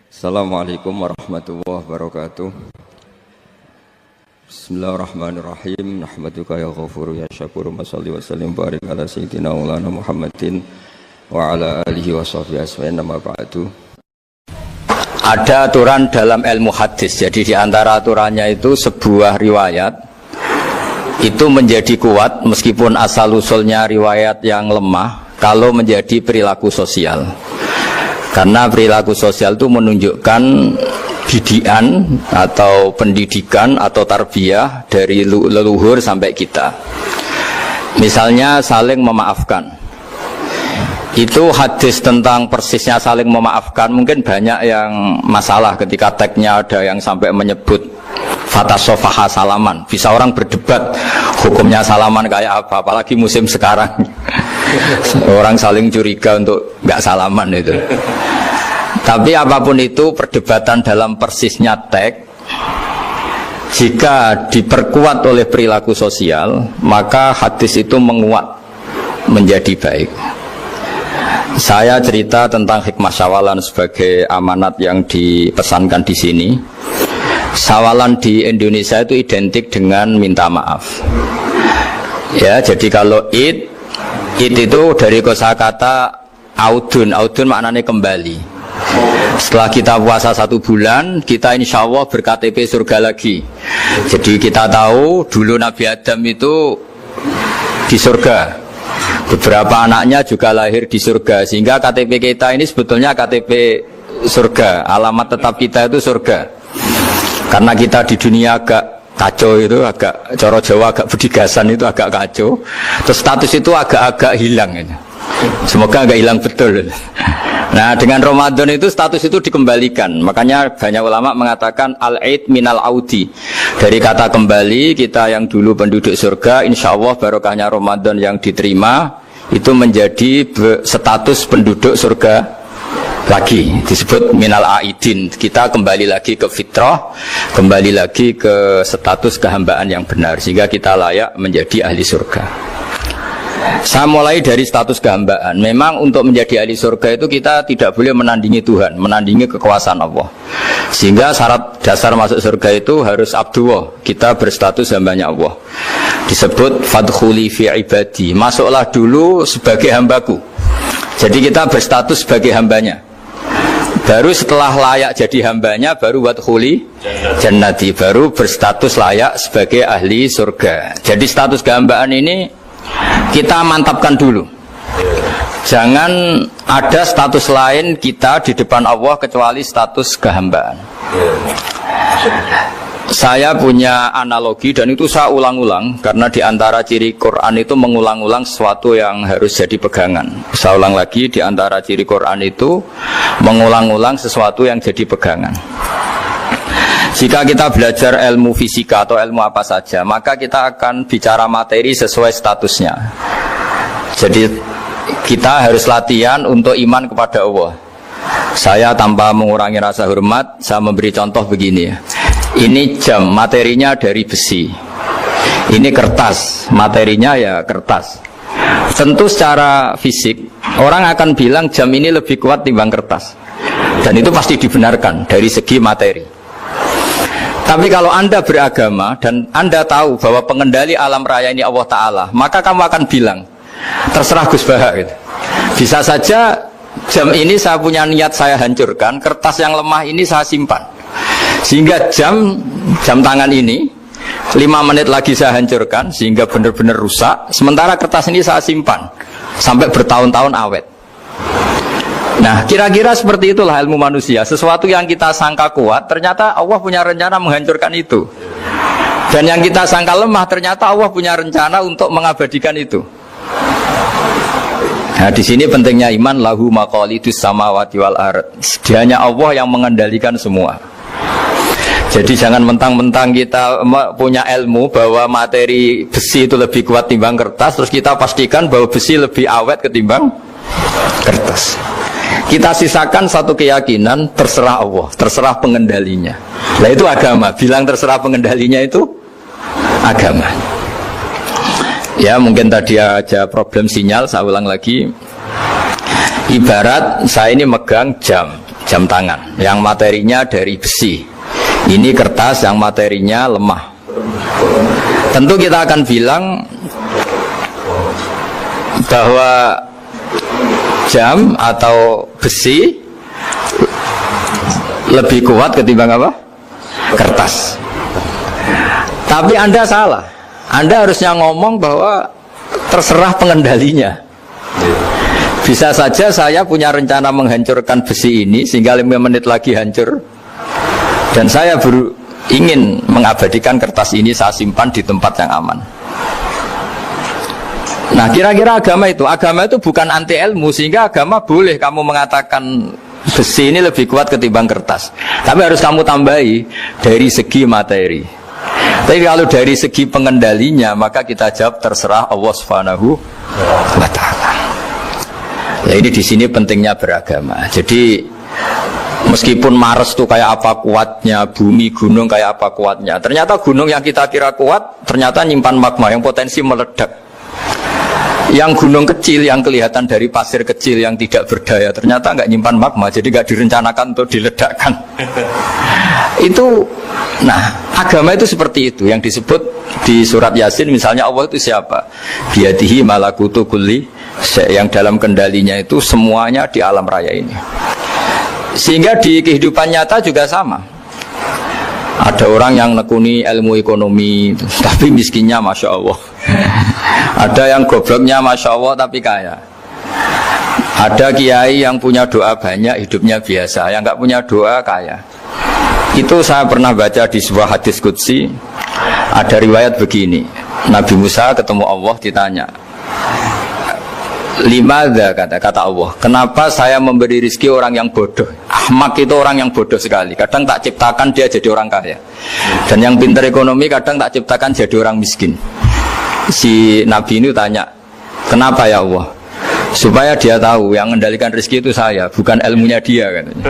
Assalamualaikum warahmatullahi wabarakatuh. Bismillahirrahmanirrahim. Nahmaduka ya ghafuru ya syakuru. Mashalli wa sallim barik ala sayyidina maulana Muhammadin wa ala alihi wa sahbihi asma'in nama ba'du. Ada aturan dalam ilmu hadis. Jadi di antara aturannya itu sebuah riwayat itu menjadi kuat meskipun asal usulnya riwayat yang lemah kalau menjadi perilaku sosial. Karena perilaku sosial itu menunjukkan didikan atau pendidikan atau tarbiyah dari leluhur sampai kita. Misalnya saling memaafkan. Itu hadis tentang persisnya saling memaafkan mungkin banyak yang masalah ketika teksnya ada yang sampai menyebut fatasofaha salaman. Bisa orang berdebat hukumnya salaman kayak apa, apalagi musim sekarang. Orang saling curiga untuk nggak salaman itu. Tapi apapun itu perdebatan dalam persisnya teks, jika diperkuat oleh perilaku sosial, maka hadis itu menguat menjadi baik. Saya cerita tentang hikmah syawalan sebagai amanat yang dipesankan di sini. Syawalan di Indonesia itu identik dengan minta maaf. Ya, jadi kalau id itu dari kosakata audun maknanya kembali. Setelah kita puasa 1 bulan, kita insya Allah ber-KTP surga lagi. Jadi kita tahu dulu Nabi Adam itu di surga, beberapa anaknya juga lahir di surga, sehingga KTP kita ini sebetulnya KTP surga. Alamat tetap kita itu surga. Karena kita di dunia agak kacau itu, agak coro Jawa, agak bedigasan itu agak kacau. Terus status itu agak-agak hilang itu. Semoga agak hilang betul. Nah, dengan Ramadan itu status itu dikembalikan. Makanya banyak ulama mengatakan al-aid minal audi. Dari kata kembali, kita yang dulu penduduk surga, insya Allah barokahnya Ramadan yang diterima itu menjadi status penduduk surga lagi, disebut minal aidin. Kita kembali lagi ke fitrah, kembali lagi ke status kehambaan yang benar, sehingga kita layak menjadi ahli surga. Saya mulai dari status kehambaan. Memang untuk menjadi ahli surga itu kita tidak boleh menandingi Tuhan, menandingi kekuasaan Allah. Sehingga syarat dasar masuk surga itu harus abdullah, kita berstatus hambanya Allah. Disebut fadkhuli fi ibadi, masuklah dulu sebagai hambaku. Jadi kita berstatus sebagai hambanya. Baru setelah layak jadi hambanya, baru wadkhuli jannati, baru berstatus layak sebagai ahli surga. Jadi status kehambaan ini kita mantapkan dulu. Jangan ada status lain kita di depan Allah kecuali status kehambaan. Saya punya analogi dan itu saya ulang-ulang karena di antara ciri Quran itu mengulang-ulang sesuatu yang harus jadi pegangan. Saya ulang lagi, di antara ciri Quran itu mengulang-ulang sesuatu yang jadi pegangan. Jika kita belajar ilmu fisika atau ilmu apa saja, maka kita akan bicara materi sesuai statusnya. Jadi kita harus latihan untuk iman kepada Allah. Saya tanpa mengurangi rasa hormat, saya memberi contoh begini. Ini jam, materinya dari besi. Ini kertas, materinya ya kertas. Tentu secara fisik, orang akan bilang jam ini lebih kuat timbang kertas. Dan itu pasti dibenarkan dari segi materi. Tapi kalau Anda beragama dan Anda tahu bahwa pengendali alam raya ini Allah Ta'ala, maka kamu akan bilang, terserah Gus Baha gitu. Bisa saja jam ini saya punya niat saya hancurkan, kertas yang lemah ini saya simpan. Sehingga jam tangan ini 5 menit lagi saya hancurkan sehingga benar-benar rusak. Sementara kertas ini saya simpan sampai bertahun-tahun awet. Nah, kira-kira seperti itulah ilmu manusia. Sesuatu yang kita sangka kuat, ternyata Allah punya rencana menghancurkan itu. Dan yang kita sangka lemah, ternyata Allah punya rencana untuk mengabadikan itu. Nah, di sini pentingnya iman, lahu maqalidus samawati wal ard. Hanya Allah yang mengendalikan semua. Jadi jangan mentang-mentang kita punya ilmu bahwa materi besi itu lebih kuat timbang kertas, terus kita pastikan bahwa besi lebih awet ketimbang kertas. Kita sisakan satu keyakinan, terserah Allah, terserah pengendalinya. Nah itu agama, bilang terserah pengendalinya itu agama. Ya mungkin tadi aja problem sinyal, saya ulang lagi. Ibarat saya ini megang jam jam tangan yang materinya dari besi. Ini kertas yang materinya lemah. Tentu kita akan bilang bahwa jam atau besi lebih kuat ketimbang apa? Kertas. Tapi Anda salah. Anda harusnya ngomong bahwa terserah pengendalinya. Bisa saja saya punya rencana menghancurkan besi ini sehingga 5 menit lagi hancur, dan saya ingin mengabadikan kertas ini, saya simpan di tempat yang aman. Nah, kira-kira agama itu bukan anti ilmu, sehingga agama boleh kamu mengatakan besi ini lebih kuat ketimbang kertas. Tapi harus kamu tambahi dari segi materi. Tapi kalau dari segi pengendalinya, maka kita jawab terserah Allah Subhanahu wa Ta'ala. Ya, ini di sini pentingnya beragama. Jadi meskipun Mars itu kayak apa kuatnya, bumi gunung kayak apa kuatnya, ternyata gunung yang kita kira kuat ternyata nyimpan magma yang potensi meledak. Yang gunung kecil yang kelihatan dari pasir kecil yang tidak berdaya ternyata nggak nyimpan magma, jadi nggak direncanakan untuk diledakkan. Itu, nah agama itu seperti itu yang disebut di surat Yasin misalnya, Allah itu siapa? Biyadihi malakutu kulli, yang dalam kendalinya itu semuanya di alam raya ini. Sehingga di kehidupan nyata juga sama. Ada orang yang nekuni ilmu ekonomi tapi miskinnya Masya Allah. Ada yang gobloknya Masya Allah tapi kaya. Ada kiai yang punya doa banyak, hidupnya biasa. Yang nggak punya doa kaya. Itu saya pernah baca di sebuah hadis qudsi. Ada riwayat begini, Nabi Musa ketemu Allah, ditanya, limadha, kata Allah, kenapa saya memberi rezeki orang yang bodoh? Ahmak itu orang yang bodoh sekali. Kadang tak ciptakan dia jadi orang kaya, dan yang pintar ekonomi kadang tak ciptakan jadi orang miskin. Si Nabi ini tanya, kenapa ya Allah? Supaya dia tahu yang mengendalikan rezeki itu saya, bukan ilmunya dia, katanya.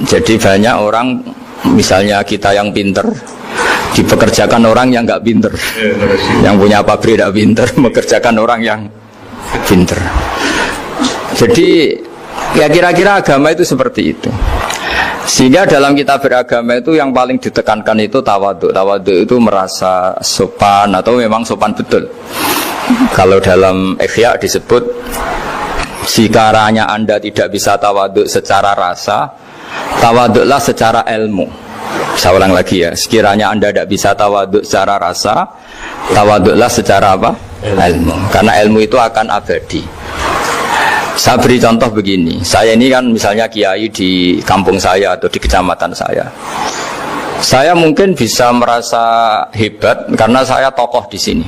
Jadi banyak orang, misalnya kita yang pintar dipekerjakan orang yang nggak pintar, yang punya pabrik tidak pintar mengerjakan orang yang pintar. Jadi ya kira-kira agama itu seperti itu. Sehingga dalam kita beragama itu yang paling ditekankan itu tawadhu. Tawadhu itu merasa sopan atau memang sopan betul. Kalau dalam Ihya disebut, sekiranya Anda tidak bisa tawadhu secara rasa, tawadhulah secara ilmu. Saya ulang lagi ya, sekiranya Anda tidak bisa tawadhu secara rasa, tawadhulah secara apa? Ilmu. Karena ilmu itu akan abadi. Saya beri contoh begini, saya ini kan misalnya kiai di kampung saya atau di kecamatan saya. Saya mungkin bisa merasa hebat karena saya tokoh di sini.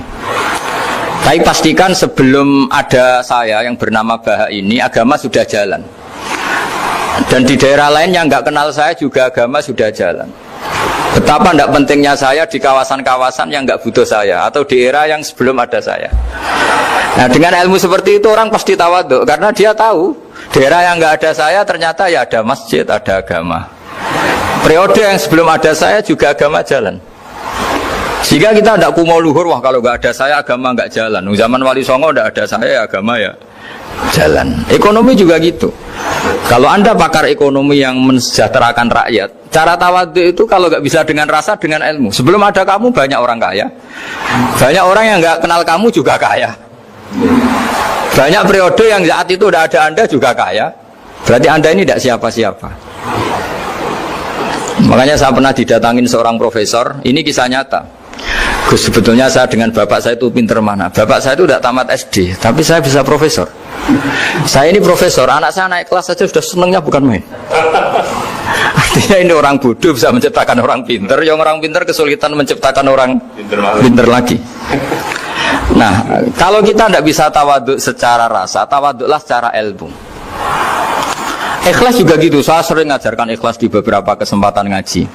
Tapi pastikan sebelum ada saya yang bernama Baha ini, agama sudah jalan. Dan di daerah lain yang nggak kenal saya juga agama sudah jalan. Betapa tidak pentingnya saya di kawasan-kawasan yang nggak butuh saya, atau di era yang sebelum ada saya. Nah, dengan ilmu seperti itu orang pasti tawadhu, karena dia tahu daerah yang nggak ada saya ternyata ya ada masjid, ada agama. Periode yang sebelum ada saya juga agama jalan. Sehingga kita tidak kumo luhur, wah kalau nggak ada saya agama nggak jalan. Zaman Wali Songo tidak ada saya agama ya jalan. Ekonomi juga gitu. Kalau Anda pakar ekonomi yang mensejahterakan rakyat, cara tawadhu itu kalau nggak bisa dengan rasa, dengan ilmu. Sebelum ada kamu banyak orang kaya, banyak orang yang nggak kenal kamu juga kaya. Banyak periode yang saat itu udah ada Anda juga kaya. Berarti Anda ini tidak siapa-siapa. Makanya saya pernah didatangin seorang profesor. Ini kisah nyata. Gus, sebetulnya saya dengan bapak saya itu pinter mana? Bapak saya itu tidak tamat SD, tapi saya bisa profesor. Saya ini profesor, anak saya naik kelas saja sudah senengnya bukan main. Artinya ini orang bodoh bisa menciptakan orang pinter, yang orang pinter kesulitan menciptakan orang pinter lagi. Nah, kalau kita tidak bisa tawadhu secara rasa, tawadhulah secara ilmu. Ikhlas juga gitu, saya sering ngajarkan ikhlas di beberapa kesempatan ngaji.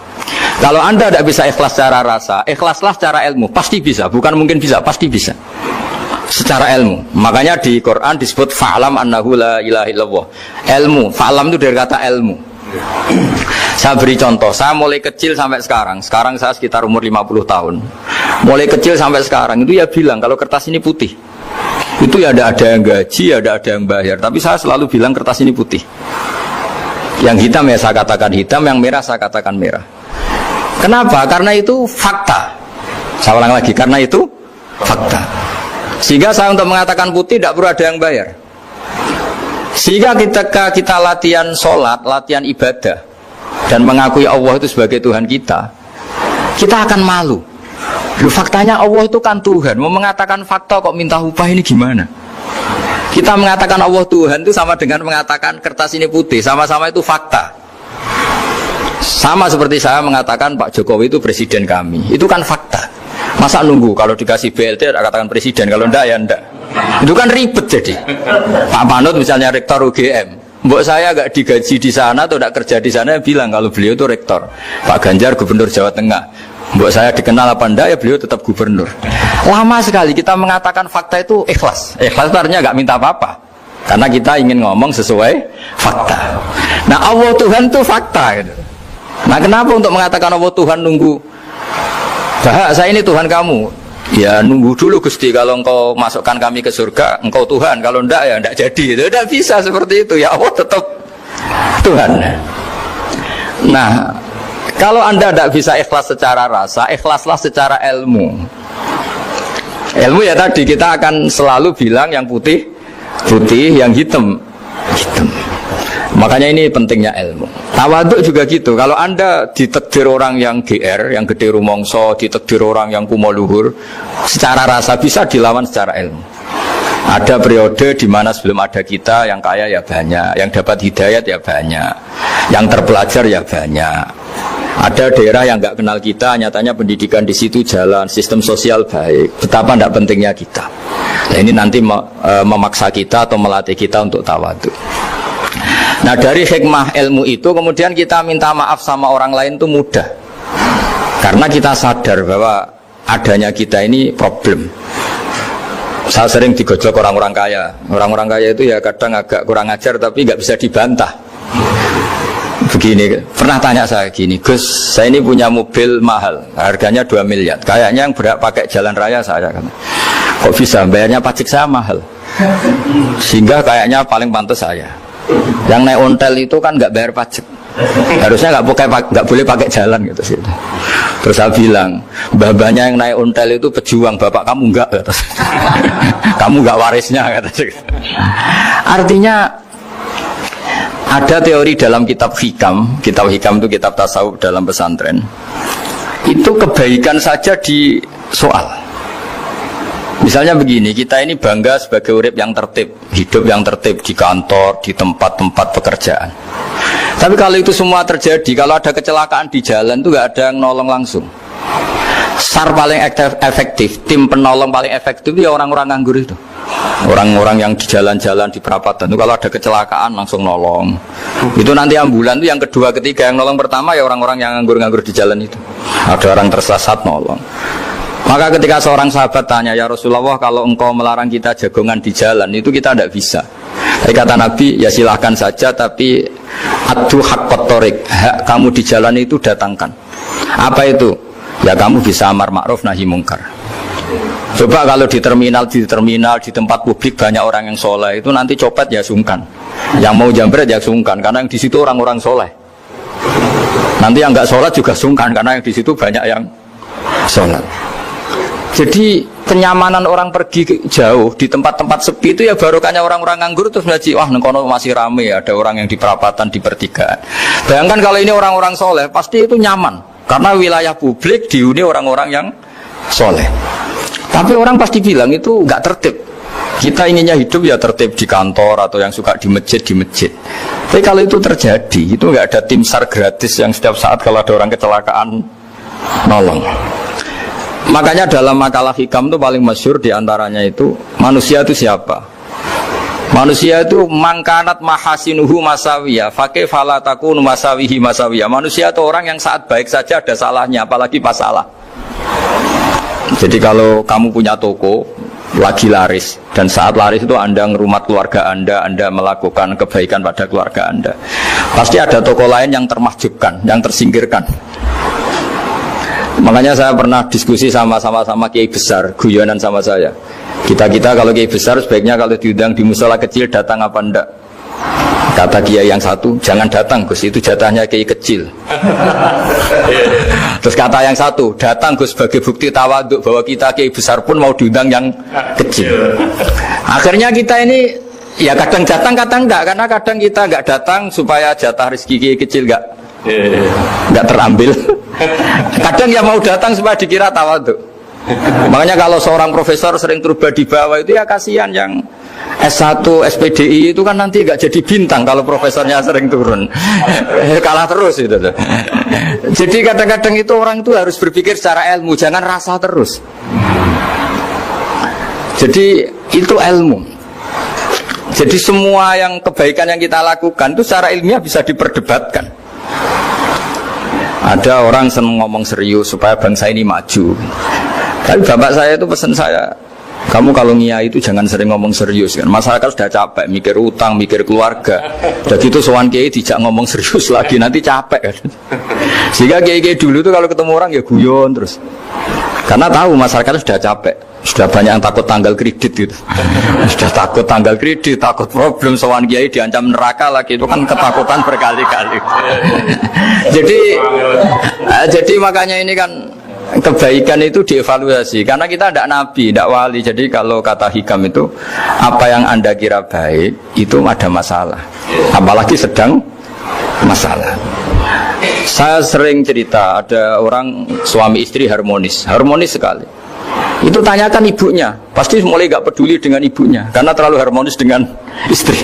Kalau Anda tidak bisa ikhlas secara rasa, ikhlaslah secara ilmu, pasti bisa, bukan mungkin bisa, pasti bisa. Secara ilmu. Makanya di Quran disebut fa'lam annahu la ilaha illallah. Ilmu, fa'lam itu dari kata ilmu. Saya beri contoh, saya mulai kecil sampai sekarang saya sekitar umur 50 tahun. Mulai kecil sampai sekarang itu ya bilang kalau kertas ini putih. Itu ya ada yang gaji, ada yang bayar, tapi saya selalu bilang kertas ini putih. Yang hitam ya saya katakan hitam, yang merah saya katakan merah. Kenapa? Karena itu fakta. Saya ulang lagi, karena itu fakta. Sehingga saya untuk mengatakan putih tidak perlu ada yang bayar. Sehingga ketika kita latihan sholat, latihan ibadah, dan mengakui Allah itu sebagai Tuhan kita akan malu. Loh, faktanya Allah itu kan Tuhan. Mau mengatakan fakta kok minta upah, ini gimana? Kita mengatakan Allah Tuhan itu sama dengan mengatakan kertas ini putih. Sama-sama itu fakta. Sama seperti saya mengatakan Pak Jokowi itu presiden kami. Itu kan fakta. Masa nunggu kalau dikasih BLT katakan presiden, kalau enggak ya enggak. Itu kan ribet jadi. Pak Panut misalnya rektor UGM, mbok saya enggak digaji di sana atau enggak kerja di sana, bilang kalau beliau itu rektor. Pak Ganjar gubernur Jawa Tengah, mbok saya dikenal apa enggak ya beliau tetap gubernur. Lama sekali kita mengatakan fakta itu ikhlas. Ikhlas itu artinya enggak minta apa-apa, karena kita ingin ngomong sesuai fakta. Nah Allah Tuhan itu fakta gitu. Nah kenapa untuk mengatakan Allah Tuhan nunggu? Bah, saya ini Tuhan kamu. Ya nunggu dulu Gusti, kalau engkau masukkan kami ke surga engkau Tuhan, kalau enggak ya enggak jadi. Itu tidak bisa seperti itu. Ya Allah tetap Tuhan. Nah kalau anda tidak bisa ikhlas secara rasa, ikhlaslah secara ilmu. Ilmu ya tadi kita akan selalu bilang yang putih putih, yang hitam hitam. Makanya ini pentingnya ilmu. Tawaduk juga gitu. Kalau anda ditakdir orang yang GR, yang gede rumongso, ditakdir orang yang kumo luhur, secara rasa bisa dilawan secara ilmu. Ada periode di mana sebelum ada kita, yang kaya ya banyak, yang dapat hidayat ya banyak, yang terpelajar ya banyak. Ada daerah yang nggak kenal kita, nyatanya pendidikan di situ jalan, sistem sosial baik. Betapa tidak pentingnya kita. Nah, ini nanti memaksa kita atau melatih kita untuk tawaduk. Nah dari hikmah ilmu itu kemudian kita minta maaf sama orang lain itu mudah, karena kita sadar bahwa adanya kita ini problem. Saya sering digojlok orang-orang kaya. Orang-orang kaya itu ya kadang agak kurang ajar tapi nggak bisa dibantah. Begini, pernah tanya saya gini, Gus, saya ini punya mobil mahal, harganya 2 miliar. Kayaknya yang berak pakai jalan raya saya kan. Kok bisa? Bayarnya pajak saya mahal. Sehingga kayaknya paling pantas saya. Yang naik ontel itu kan nggak bayar pajak, harusnya nggak boleh pakai jalan gitu sih. Terus saya bilang, babanya yang naik ontel itu pejuang, bapak kamu nggak, kata. Kamu nggak warisnya, kata. Artinya ada teori dalam kitab hikam itu kitab tasawuf dalam pesantren. Itu kebaikan saja di soal. Misalnya begini, kita ini bangga sebagai urip yang tertib, hidup yang tertib di kantor, di tempat-tempat pekerjaan. Tapi kalau itu semua terjadi, kalau ada kecelakaan di jalan itu nggak ada yang nolong langsung. SAR paling efektif, tim penolong paling efektif ya orang-orang nganggur itu. Orang-orang yang di jalan-jalan di perapatan itu kalau ada kecelakaan langsung nolong. Itu nanti ambulan itu yang kedua, ketiga, yang nolong pertama ya orang-orang yang nganggur-nganggur di jalan itu. Ada orang tersesat nolong. Maka ketika seorang sahabat tanya, ya Rasulullah, kalau engkau melarang kita jagongan di jalan, itu kita tidak bisa. Tapi kata Nabi, ya silahkan saja, tapi adu haqqat thoriq, hak kamu di jalan itu datangkan. Apa itu? Ya kamu bisa amar ma'ruf nahi mungkar. Coba kalau di terminal, di tempat publik banyak orang yang soleh, itu nanti copet ya sungkan. Yang mau jambret ya sungkan, karena yang di situ orang-orang soleh. Nanti yang nggak sholat juga sungkan, karena yang di situ banyak yang sholat. Jadi kenyamanan orang pergi jauh di tempat-tempat sepi itu ya barokahnya orang-orang nganggur terus ngaji, wah nengkono masih rame, ada orang yang di perapatan, di pertigaan. Bayangkan kalau ini orang-orang soleh, pasti itu nyaman karena wilayah publik dihuni orang-orang yang soleh. Tapi orang pasti bilang itu nggak tertib. Kita inginnya hidup ya tertib di kantor atau yang suka di masjid. Tapi kalau itu terjadi, itu nggak ada tim SAR gratis yang setiap saat kalau ada orang kecelakaan nolong. Makanya dalam makalah hikam itu paling masyhur diantaranya itu, manusia itu siapa? Manusia itu mangkanat mahasinuhu masawiyah, fakih falatakun masawihi masawiyah. Manusia itu orang yang saat baik saja ada salahnya, apalagi pas salah. Jadi kalau kamu punya toko lagi laris, dan saat laris itu Anda ngerumat keluarga Anda melakukan kebaikan pada keluarga Anda, pasti ada toko lain yang termahjubkan, yang tersingkirkan. Makanya saya pernah diskusi sama kiai besar, guyonan sama saya. Kita kalau kiai besar sebaiknya kalau diundang di musola kecil datang apa enggak? Kata kiai yang satu, jangan datang Gus, itu jatahnya kiai kecil. Terus kata yang satu, datang Gus sebagai bukti tawaduk bahwa kita kiai besar pun mau diundang yang kecil. Akhirnya kita ini ya kadang datang kadang enggak, karena kadang kita enggak datang supaya jatah rezeki kiai kecil enggak terambil. Kadang ya mau datang supaya dikira tawaduk. Makanya kalau seorang profesor sering turba di bawah itu ya kasihan yang S1, SPDI itu kan nanti nggak jadi bintang kalau profesornya sering turun. Kalah terus itu. Jadi kadang-kadang itu orang itu harus berpikir secara ilmu, jangan rasa terus. Jadi itu ilmu. Jadi semua yang kebaikan yang kita lakukan itu secara ilmiah bisa diperdebatkan. Ada orang senang ngomong serius supaya bangsa ini maju. Tapi bapak saya itu pesan saya, kamu kalau ngiyai itu jangan sering ngomong serius kan. Masyarakat sudah capek mikir utang, mikir keluarga. Udah gitu sowan kiai dijak ngomong serius lagi nanti capek kan. Sehingga kiai-kiai dulu itu kalau ketemu orang ya guyon terus. Karena tahu masyarakat sudah capek. Sudah banyak yang takut tanggal kredit gitu. Sudah takut tanggal kredit, takut problem sowan kiai diancam neraka lagi, itu kan ketakutan berkali-kali. Jadi makanya ini kan kebaikan itu dievaluasi karena kita tidak nabi, tidak wali. Jadi kalau kata hikam itu apa yang Anda kira baik itu ada masalah, apalagi sedang masalah. Saya sering cerita ada orang suami istri harmonis sekali. Itu tanyakan ibunya, pasti mulai gak peduli dengan ibunya karena terlalu harmonis dengan istri.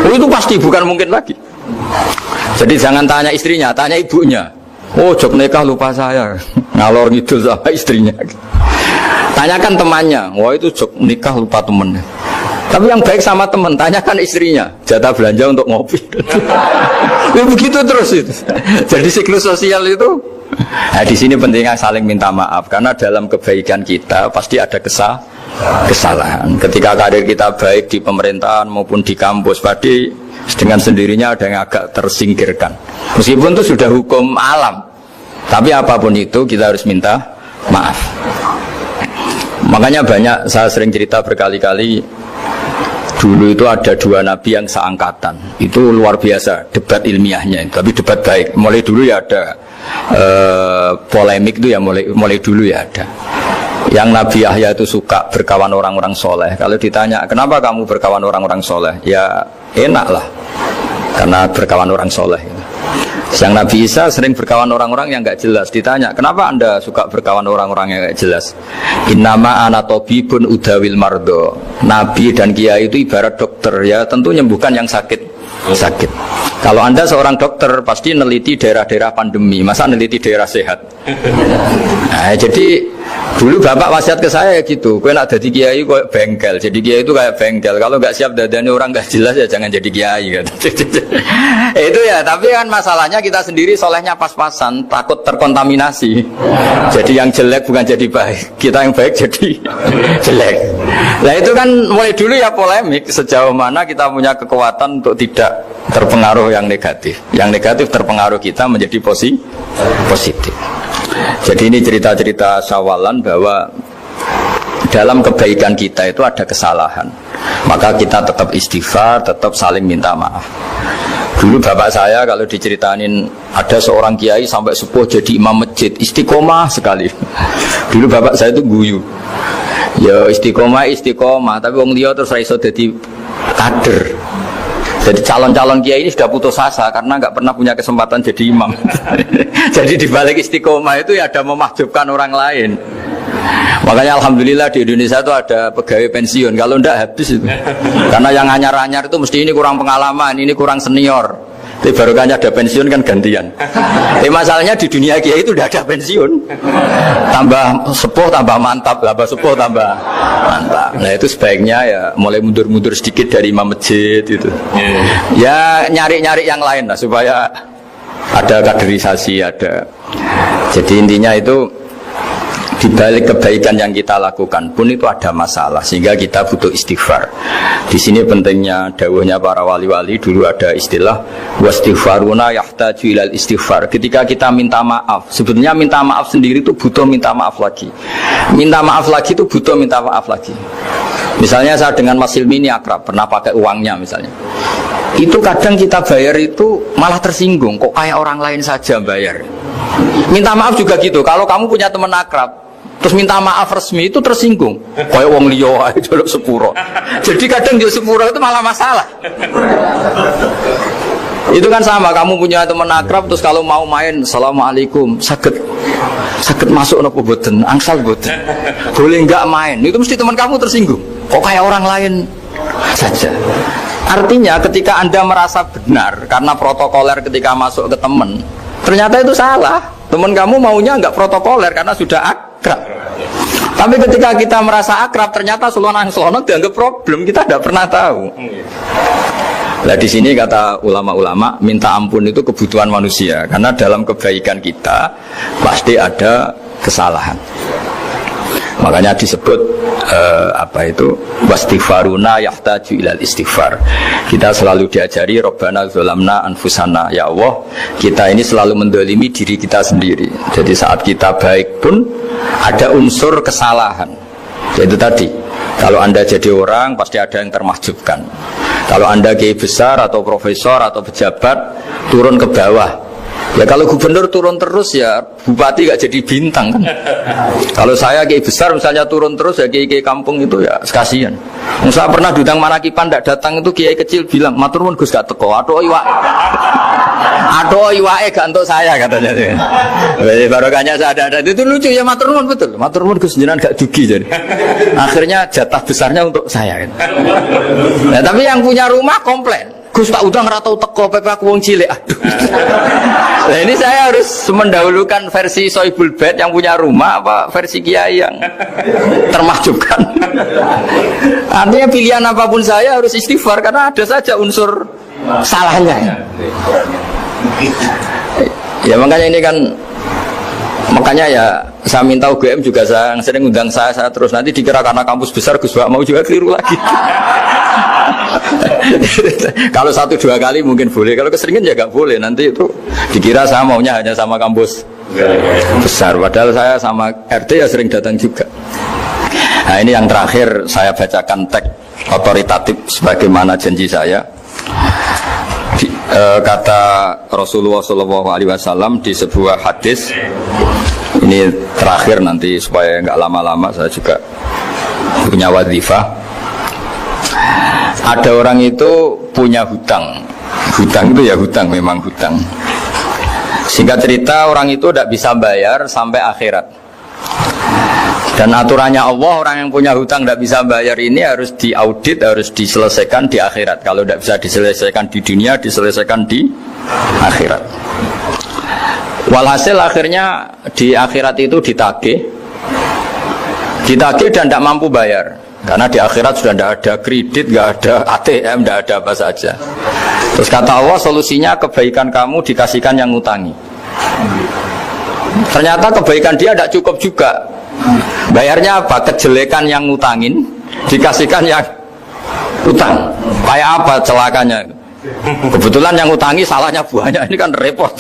Itu pasti bukan mungkin lagi. Jadi jangan tanya istrinya, tanya ibunya. Oh, jok nikah lupa saya, ngalor ngidul sama istrinya. Tanyakan temannya, wah itu jok nikah lupa temennya. Tapi yang baik sama teman, tanyakan istrinya, jatah belanja untuk ngopi. Ya begitu terus itu. Jadi siklus sosial itu. Nah, di sini pentingnya saling minta maaf karena dalam kebaikan kita pasti ada kesalahan. Ketika karir kita baik di pemerintahan maupun di kampus, pasti dengan sendirinya ada yang agak tersingkirkan. Meskipun itu sudah hukum alam, tapi apapun itu kita harus minta maaf. Makanya banyak, saya sering cerita berkali-kali, dulu itu ada dua nabi yang seangkatan. Itu luar biasa debat ilmiahnya, tapi debat baik. Mulai dulu ya ada polemik itu ya mulai dulu ya ada. Yang Nabi Yahya itu suka berkawan orang-orang soleh. Kalau ditanya kenapa kamu berkawan orang-orang soleh, ya enak lah karena berkawan orang soleh. Yang Nabi Isa sering berkawan orang-orang yang nggak jelas. Ditanya kenapa Anda suka berkawan orang-orang yang nggak jelas, innama ana tabibun udawil mardo. Nabi dan kiai itu ibarat dokter, ya tentu menyembuhkan yang sakit. Kalau Anda seorang dokter pasti neliti daerah-daerah pandemi, masa neliti daerah sehat. Nah, jadi dulu bapak wasiat ke saya gitu, kowe nak dadi kiai kok bengkel. Jadi kiai itu kayak bengkel, kalau nggak siap dadane orang nggak jelas ya jangan jadi kiai gitu. Itu ya, tapi kan masalahnya kita sendiri solehnya pas-pasan, takut terkontaminasi. Jadi yang jelek bukan jadi baik, kita yang baik jadi jelek. Nah itu kan mulai dulu ya polemik, sejauh mana kita punya kekuatan untuk tidak terpengaruh yang negatif. Yang negatif terpengaruh kita menjadi positif. Jadi ini cerita-cerita sawalan bahwa dalam kebaikan kita itu ada kesalahan. Maka kita tetap istighfar, tetap saling minta maaf. Dulu bapak saya kalau diceritain ada seorang kiai sampai sepuh jadi imam masjid, istiqomah sekali. Dulu bapak saya itu guyu. Ya istiqomah, tapi wong liya terus ra iso dadi kader. Jadi calon-calon kiai ini sudah putus asa karena nggak pernah punya kesempatan jadi imam. Jadi dibalik istiqomah itu ya ada memahjubkan orang lain. Makanya alhamdulillah di Indonesia itu ada pegawai pensiun. Kalau enggak habis itu. Karena yang anyar-anyar itu mesti ini kurang pengalaman, ini kurang senior. Tapi barokahnya ada pensiun kan gantian. Tapi masalahnya di dunia kiai itu udah ada pensiun. Tambah sepuh tambah mantap, tambah sepuh tambah mantap. Nah itu sebaiknya ya mulai mundur-mundur sedikit dari imam masjid itu. Ya nyari-nyari yang lain lah supaya ada kaderisasi, ada. Jadi intinya itu di balik kebaikan yang kita lakukan pun itu ada masalah, sehingga kita butuh istighfar. Di sini pentingnya dawuhnya para wali-wali, dulu ada istilah wastighfaruna yahtaju ilal istighfar. Ketika kita minta maaf, sebetulnya minta maaf sendiri itu butuh minta maaf lagi. Minta maaf lagi itu butuh minta maaf lagi. Misalnya saya dengan Mas Hilmi ini akrab, pernah pakai uangnya misalnya. itu kadang kita bayar itu malah tersinggung, kok kayak orang lain saja bayar. Minta maaf juga gitu, kalau kamu punya teman akrab terus minta maaf resmi itu tersinggung, kayak wong liya ae jaluk sepuro. Jadi kadang jaluk sepuro itu malah masalah. Itu kan sama, kamu punya teman akrab terus kalau mau main assalamualaikum sakit masuk nopo boten angsal boten boleh nggak main, itu mesti teman kamu tersinggung, kok kayak orang lain saja. Artinya ketika Anda merasa benar karena protokoler ketika masuk ke teman, ternyata itu salah. Teman kamu maunya nggak protokoler karena sudah akrab. Tapi ketika kita merasa akrab, ternyata selonang-selonang dianggap problem, kita tidak pernah tahu. Nah di sini kata ulama-ulama, minta ampun itu kebutuhan manusia, karena dalam kebaikan kita pasti ada kesalahan. Makanya disebut wastighfaruna yahtaju ilal istighfar. Kita selalu diajari Rabbana dzalamna anfusana, ya Allah kita ini selalu mendolimi diri kita sendiri. Jadi saat kita baik pun ada unsur kesalahan. Yaitu tadi, kalau Anda jadi orang pasti ada yang termahjubkan. Kalau Anda kiai besar atau profesor atau pejabat turun ke bawah, ya kalau gubernur turun terus ya bupati gak jadi bintang kan. Kalau saya kiai besar misalnya turun terus ya kiai kampung itu ya kasihan. Saya pernah diundang Manakipan tidak datang itu kiai kecil bilang matur nuwun Gus gak teko, aduh iwake gak untuk saya katanya. Jadi barokahnya saya ada itu lucu ya, matur nuwun betul. Matur nuwun Gus jenengan gak dugi jadi. Akhirnya jatah besarnya untuk saya kan. Nah, tapi yang punya rumah komplain. Gus tak udang ratau teko PP aku wong cilik. Aduh. Nah, ini saya harus mendahulukan versi Soibul Bait yang punya rumah apa versi kiai yang termahjubkan. Artinya pilihan apapun saya harus istighfar karena ada saja unsur salahnya. Ya makanya ini kan, makanya ya saya minta UGM juga saya sering undang saya terus, nanti dikira karena kampus besar Gus Bak mau juga keliru lagi. Kalau 1-2 kali mungkin boleh, kalau keseringan ya gak boleh, nanti itu dikira saya maunya hanya sama kampus besar, padahal saya sama RT ya sering datang juga. Nah ini yang terakhir saya bacakan teks otoritatif sebagaimana janji saya. Kata Rasulullah SAW di sebuah hadis, ini terakhir nanti supaya nggak lama-lama saya juga punya wadhifah. Ada orang itu punya hutang itu ya hutang, memang hutang. Singkat cerita orang itu tidak bisa bayar sampai akhirat. Dan aturannya Allah, orang yang punya hutang tidak bisa bayar ini harus diaudit, harus diselesaikan di akhirat. Kalau tidak bisa diselesaikan di dunia, diselesaikan di akhirat. Walhasil akhirnya di akhirat itu ditagih dan tidak mampu bayar. Karena di akhirat sudah tidak ada kredit, tidak ada ATM, tidak ada apa saja. Terus kata Allah, solusinya kebaikan kamu dikasihkan yang ngutangi. Ternyata kebaikan dia tidak cukup juga. Bayarnya apa? Kejelekan yang ngutangin dikasihkan yang utang. Kayak apa celakanya? Kebetulan yang ngutangi salahnya banyak, ini kan repot.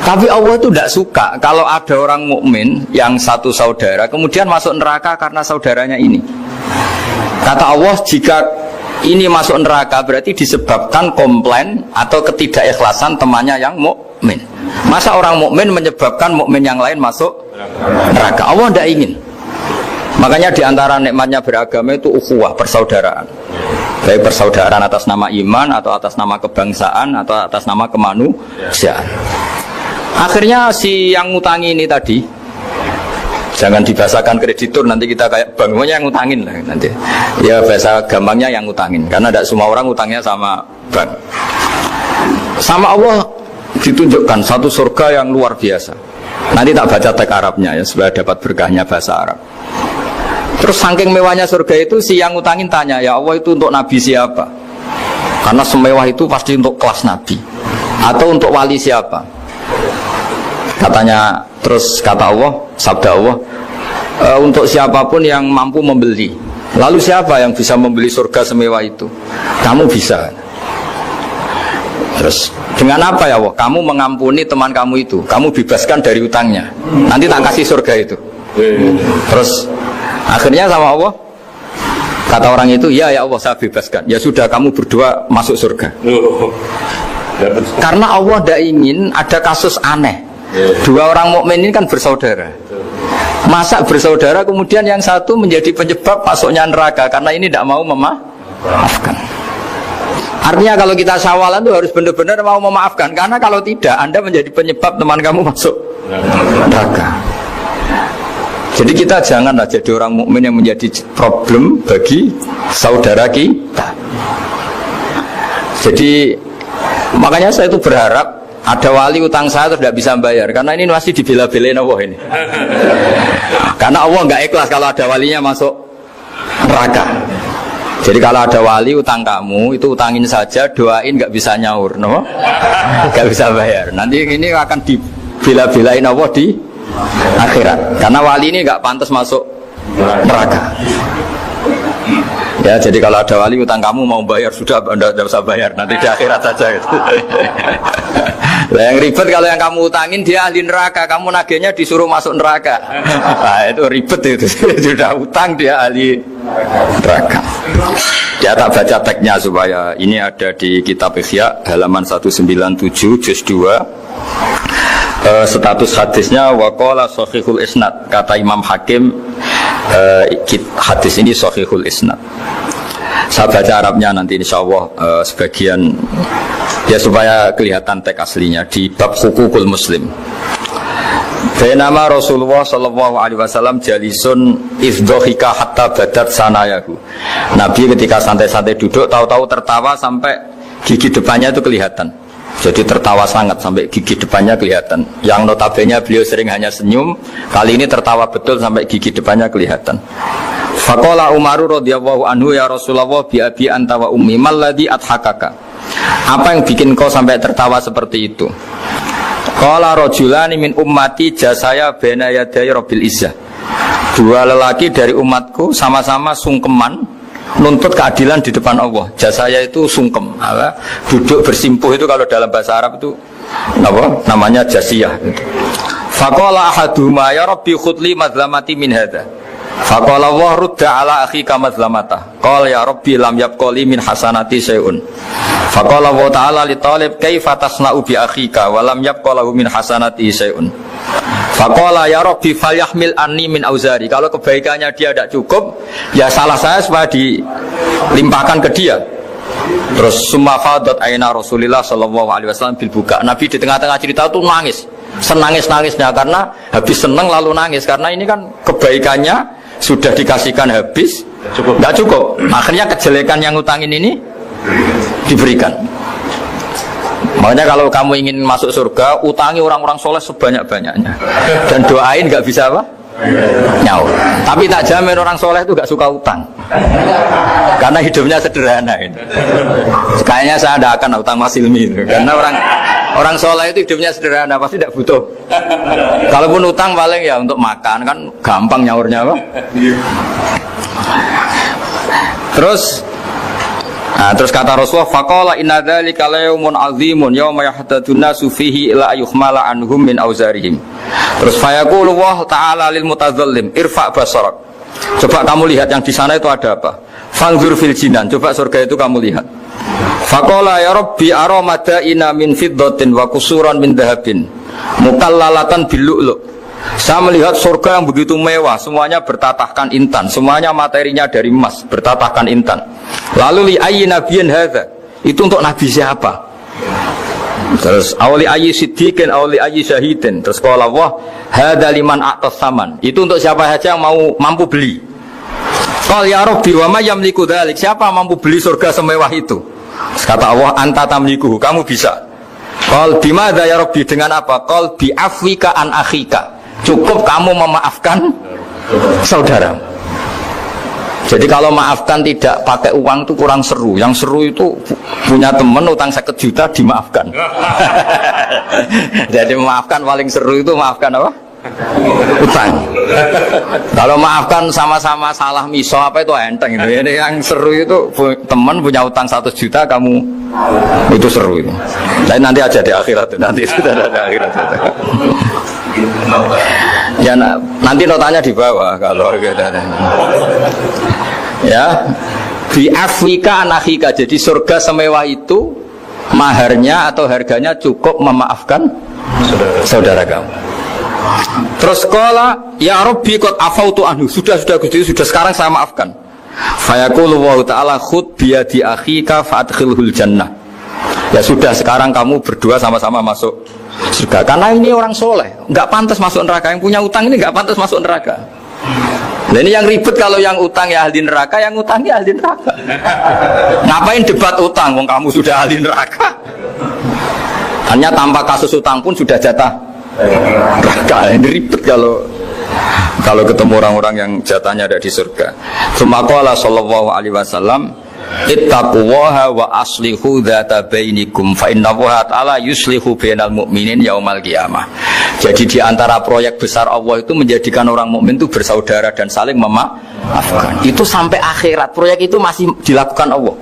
Tapi Allah itu tidak suka kalau ada orang mukmin yang satu saudara kemudian masuk neraka karena saudaranya ini. Kata Allah, jika ini masuk neraka berarti disebabkan komplain atau ketidakikhlasan temannya yang mukmin. Masa orang mukmin menyebabkan mukmin yang lain masuk neraka? Allah tidak ingin. Makanya diantara nikmatnya beragama itu ukhuwah, persaudaraan. Baik persaudaraan atas nama iman atau atas nama kebangsaan atau atas nama kemanusiaan. Akhirnya si yang ngutangi ini tadi, jangan dibahasakan kreditur, nanti kita kayak bank, pokoknya yang ngutangin lah nanti. Ya bahasa gampangnya yang ngutangin, karena tidak semua orang ngutangnya sama bank. Sama Allah ditunjukkan satu surga yang luar biasa. Nanti tak baca teks Arabnya ya, supaya dapat berkahnya bahasa Arab. Terus saking mewahnya surga itu, si yang ngutangin tanya, ya Allah itu untuk nabi siapa? Karena semewah itu pasti untuk kelas nabi. Atau untuk wali siapa? Katanya, terus kata Allah, sabda Allah, untuk siapapun yang mampu membeli. Lalu siapa yang bisa membeli surga semewah itu? Kamu bisa. Terus dengan apa ya Allah? Kamu mengampuni teman kamu itu, kamu bebaskan dari utangnya, nanti tak kasih surga itu. Terus akhirnya sama Allah Kata orang itu, ya Allah saya bebaskan. Ya sudah, kamu berdua masuk surga. Karena Allah tidak ingin ada kasus aneh. Dua orang mukmin ini kan bersaudara. Masa bersaudara kemudian yang satu menjadi penyebab masuknya neraka karena ini tidak mau memaafkan. Artinya kalau kita syawalan itu harus benar-benar mau memaafkan. Karena kalau tidak, Anda menjadi penyebab teman kamu masuk neraka. Jadi kita janganlah jadi orang mukmin yang menjadi problem bagi saudara kita. Jadi makanya saya itu berharap ada wali utang saya terus tidak bisa bayar, karena ini masih dibela-belain Allah ini. Karena Allah nggak ikhlas kalau ada walinya masuk neraka. Jadi kalau ada wali utang kamu itu utangin saja, doain, nggak bisa nyaur, no? Nggak bisa bayar. Nanti ini akan dibela-belain Allah di akhirat. Karena wali ini nggak pantas masuk neraka. Ya, jadi kalau ada wali utang kamu mau bayar, sudah Anda tidak usah bayar, nanti di akhirat saja gitu. Nah, yang ribet kalau yang kamu utangin dia ahli neraka, kamu nagihnya disuruh masuk neraka. Nah, itu ribet itu. Sudah utang dia ahli neraka. Dia tak baca teksnya supaya ini ada di kitab Ihya halaman 197 juz 2. Status hadisnya waqala sahihul isnad, kata Imam Hakim, hadis ini sahihul isnad. Saya baca Arabnya nanti insyaallah sebagian ya supaya kelihatan teks aslinya di bab hukukul muslim. Bainama Rasulullah sallallahu alaihi wasallam jalisun izdhika hatta badat sanayahu. Nabi ketika santai-santai duduk tahu-tahu tertawa sampai gigi depannya itu kelihatan. Jadi tertawa sangat sampai gigi depannya kelihatan. Yang notabene beliau sering hanya senyum, kali ini tertawa betul sampai gigi depannya kelihatan. Faqala Umaru radhiyallahu anhu, ya Rasulullah bi abi anta wa ummi mal ladzi adhakaka. Apa yang bikin kau sampai tertawa seperti itu? Qala rajulani min ummati jasaya baina yaday rabbil izzah. Dua lelaki dari umatku sama-sama sungkeman nuntut keadilan di depan Allah. Jasaya itu sungkem, duduk bersimpuh itu kalau dalam bahasa Arab itu apa? Namanya jasiyah. Faqala ahaduhuma ya rabbi khudli madlamati min hadza. Faqala wa rudda ala akhika madlamata. Qala ya rabbi lam yabqali min hasanati syai'un. Faqala wa ta'ala li talib kaifa tasna'u bi akhika wa lam yabqalahu min hasanati syai'un. Faqala ya rabbi falyahmil anni min auzari. Kalau kebaikannya dia tidak cukup, ya salah saya supaya dilimpahkan ke dia. Terus summa fadat aina Rasulillah sallallahu alaihi wasallam bil buka. Nabi di tengah-tengah cerita itu nangis, senangis-nangisnya karena habis senang lalu nangis karena ini kan kebaikannya sudah dikasihkan habis, nggak cukup. Akhirnya kejelekan yang utangin ini diberikan. Makanya kalau kamu ingin masuk surga, utangi orang-orang soleh sebanyak-banyaknya dan doain, nggak bisa apa? Nyaur. Tapi tak jamin orang soleh itu nggak suka utang karena hidupnya sederhana ini. Kayaknya saya tidak akan utang Mas Ilmi itu. Karena orang soleh itu hidupnya sederhana, pasti tidak butuh. Kalaupun utang paling ya untuk makan, kan gampang nyaurnya apa? Terus kata Rasulullah, faqala inna dzalika layaumun azimun yauma yahtadun nasu fihi ila yuhmala anhum min auzarihim. Terus fayaqulu Allah ta'ala lil mutadzallim irfa basarak. Coba kamu lihat yang di sana itu ada apa? Fanzur fil jinan, coba surga itu kamu lihat. Faqala ya rabbi ara madaina min fiddatin wa qusuran min dhahabin mukallalatan bil lu'lu'. Saya melihat surga yang begitu mewah, semuanya bertatahkan intan, semuanya materinya dari emas, bertatahkan intan. Lalu li ayyi nabiyyin hadza? Itu untuk nabi siapa? Terus awli ayyi siddiqin awli ayyi syahidin. Terus qala Allah hadza liman a'tas saman. Itu untuk siapa saja yang mampu beli. Qal ya rabbi wa may yamliku dzalik? Siapa mampu beli surga semewah itu? Terus kata Allah anta tamliku, kamu bisa. Qal bimadza ya rabbi, dengan apa? Qal bi afwika an akhika. Cukup kamu memaafkan saudara. Jadi kalau maafkan tidak pakai uang itu kurang seru. Yang seru itu punya teman utang 1 juta dimaafkan. Jadi memaafkan paling seru itu maafkan apa? Utang. Kalau maafkan sama-sama salah miso apa itu enteng itu. Jadi yang seru itu teman punya utang 1 juta kamu itu seru itu. Dan nanti aja di akhirat itu, nanti sudah ada akhirat itu. Ya nanti notanya di bawah kalau gitu. Ya, bi Afrika anahika. Jadi surga semewah itu maharnya atau harganya cukup memaafkan saudara kamu. Terus qala ya Rabbi qad afautu anhu. Sudah Gusti, sudah sekarang saya maafkan. Fayaqulu wa ta'ala khud bi yadi akhika fadkhilhul jannah. Ya sudah sekarang kamu berdua sama-sama masuk surga. Karena ini orang soleh, enggak pantas masuk neraka. Yang punya utang ini enggak pantas masuk neraka. Nah ini yang ribet kalau yang utang ya ahli neraka, yang utang ya ahli neraka. Ngapain debat utang, wong kamu sudah ahli neraka. Hanya tanpa kasus utang pun sudah jatah neraka. Ini ribet kalau ketemu orang-orang yang jatahnya ada di surga. Tsumma sallallahu alaihi wasallam ittaqullaha wa aslihu dzata bainikum fa innallaha ta'ala yuslihu bainal mu'minin yaumal qiyamah. Jadi di antara proyek besar Allah itu menjadikan orang mukmin itu bersaudara dan saling memaafkan. Itu sampai akhirat proyek itu masih dilakukan Allah.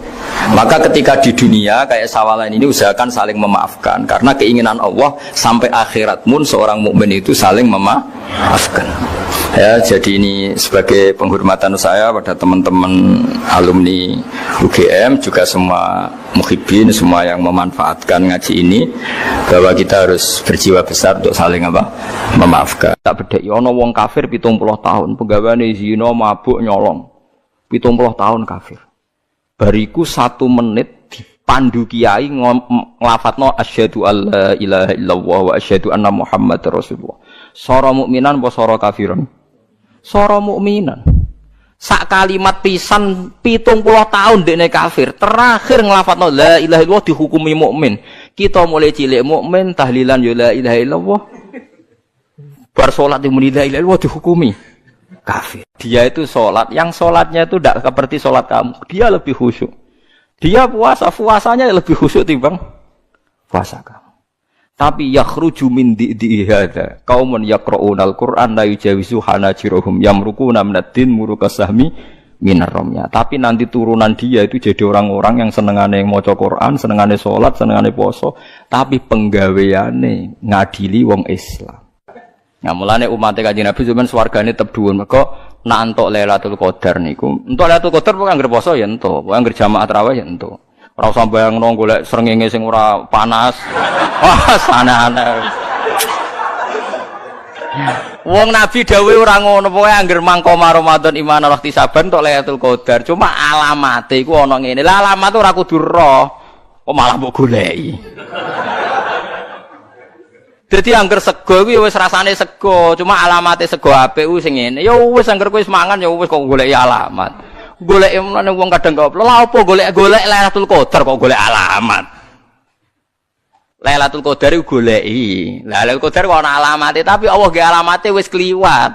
Maka ketika di dunia kayak sawalan ini usahakan saling memaafkan karena keinginan Allah sampai akhirat pun seorang mukmin itu saling memaafkan. Ya, jadi ini sebagai penghormatan saya pada teman-teman alumni UGM juga semua muhibbin, semua yang memanfaatkan ngaji ini bahwa kita harus berjiwa besar untuk saling memaafkan. Tak bedheki ana wong kafir 70 tahun, penggaweane zina, mabuk, nyolong. 70 tahun kafir. Bariku 1 menit dipandu kiai nglafatno asyhadu alla ilaha illallah wa asyhadu anna muhammadar rasulullah. Sora mukminan apa sora kafiran? Sora mukminan. Sak kalimat pisan 70 tahun dekne kafir. Terakhir nglafatno la ilaha illallah dihukumi mukmin. Kita mulai cilik mukmin tahlilan ya la ilaha illallah. Bar salat muni la ilaha illallah dihukumi kafir. Dia itu salat, yang salatnya itu tidak seperti salat kamu. Dia lebih khusyuk. Dia puasanya lebih khusyuk timbang puasa kamu. Tapi yakhruju min di'i hadza qaumun yaqra'unal Qur'an la yujawizu hanajirahum yamruquna minad-din murukasahmi minar ramya. Tapi nanti turunan dia itu jadi orang-orang yang senengane maca Quran, senengane salat, senengane poso, tapi penggaweane ngadili wong Islam. Nah, mulane umat Kanjeng Nabi zaman swargane tetep dhuwur. Mergo nak entuk Lailatul Qadar niku. Entuk Lailatul Qadar pokoke anggere poso ya entuk, pokoke anggere jamaah tarawih ya entuk. Ora usah bayangno golek srengenge sing ora panas. Wah, aneh-aneh. Wong Nabi dawuh ora ngono, pokoke anggere mangko Ramadan iman waktu saban entuk Lailatul Qadar. Cuma alamate iku ana ngene. Lah alamat ora kudu roh. Kok malah mbok goleki. Jadi angger sego kuwi wis rasane sego, cuma alamate sego apik ku sing ngene. Ya wis angger kowe wis mangan ya wis kok goleki alamat. Golek emane wong kadang kok lha apa golek Lailatul Qadar kok golek alamat. Lailatul Qadar iku goleki. Lailatul Qadar kok ana alamate tapi Allah ge alamate wis kliwat.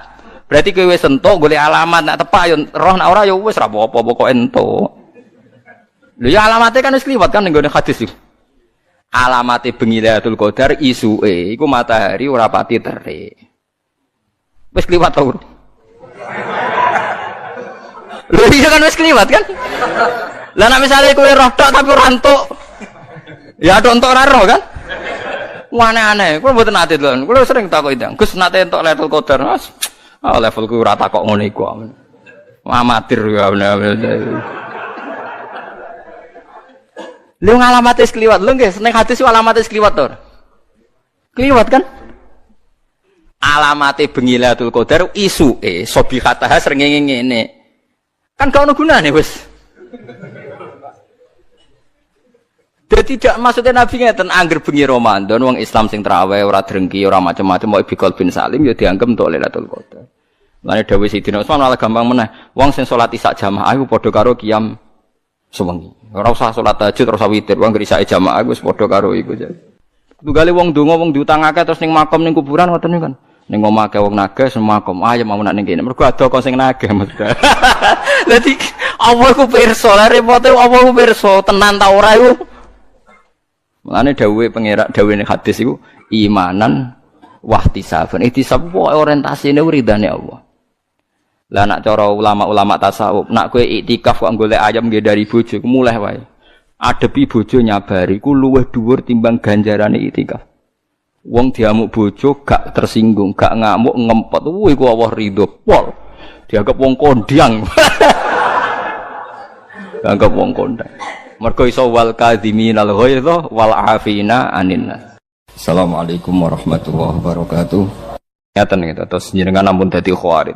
Berarti kowe wis entuk golek alamat nak tepak ya roh nak ora ya wis ra apa-apa pokoke entuk. Lho ya alamate kan wis kliwat kan ning gone hadis iki. Alamate bengi Lailatul Qadar isuke iku matahari ora pati terik. Wis kliwat to. Lho iya kan wis kliwat kan? Lah nek misale kowe roh tok tapi ora entuk. Ya tok entuk ora roh kan? Aneh-aneh. Kulo mboten nate lho. Kulo sering takok ndang. Gus nate entuk Lailatul Qadar, Mas. Ah levelku ora takok ngono iku. Amatir ya. Lho ngalamate wis kliwat. Lho nggih, ning hadis alamate wis kliwat to. Kliwat kan? Alamate bengi Lailatul Qadar isuke sobihataha srengenge ngene. Kan gak ono gunane wis. Dadi tidak maksudnya Nabi ngeten angger bengi Ramadan wong Islam sing traweh ora drengki ora macam-macam mau bikol bin salim ya dianggep untuk Lailatul Qadar. Lane dawuh Sidina Utsman malah gampang meneh. Wong sing salat isya jamaah iku padha karo qiyam sewengi. Ora usah salat tahajud ora usah witir, wong isya jamaah wis padha karo iku. Tunggale wong donga wong diutangake terus ning makam ning kuburan ngoten niku kan. Ning omah wong naga semakom ayo mau nak ning kene mergo ada kok sing naga mesti. Dadi apa iku pirsa lha repote apa iku pirsa tenan ta ora iku. Mulane dawuhe pengerak dawuhe hadis iku imanan wahtisaban. Ihtisab pokoke orientasine ridane Allah. Lah nak cara ulama-ulama tasawuf nak kowe iktikaf kok golek ayam nggih dari bojo mulih wae. Adepi bojo nyabari ku luwih dhuwur timbang ganjarane iktikaf. Wong diamuk bojo gak tersinggung, gak ngamuk ngempet, iku Allah ridho pol. Dianggap wong kondiang. Anggap wong kondang. Mergo iso wal kadhiminal ghaidha wal afina anin nas. Assalamualaikum warahmatullahi wabarakatuh. Ngaten gitu, terus jenengan ampun dadi khawarid.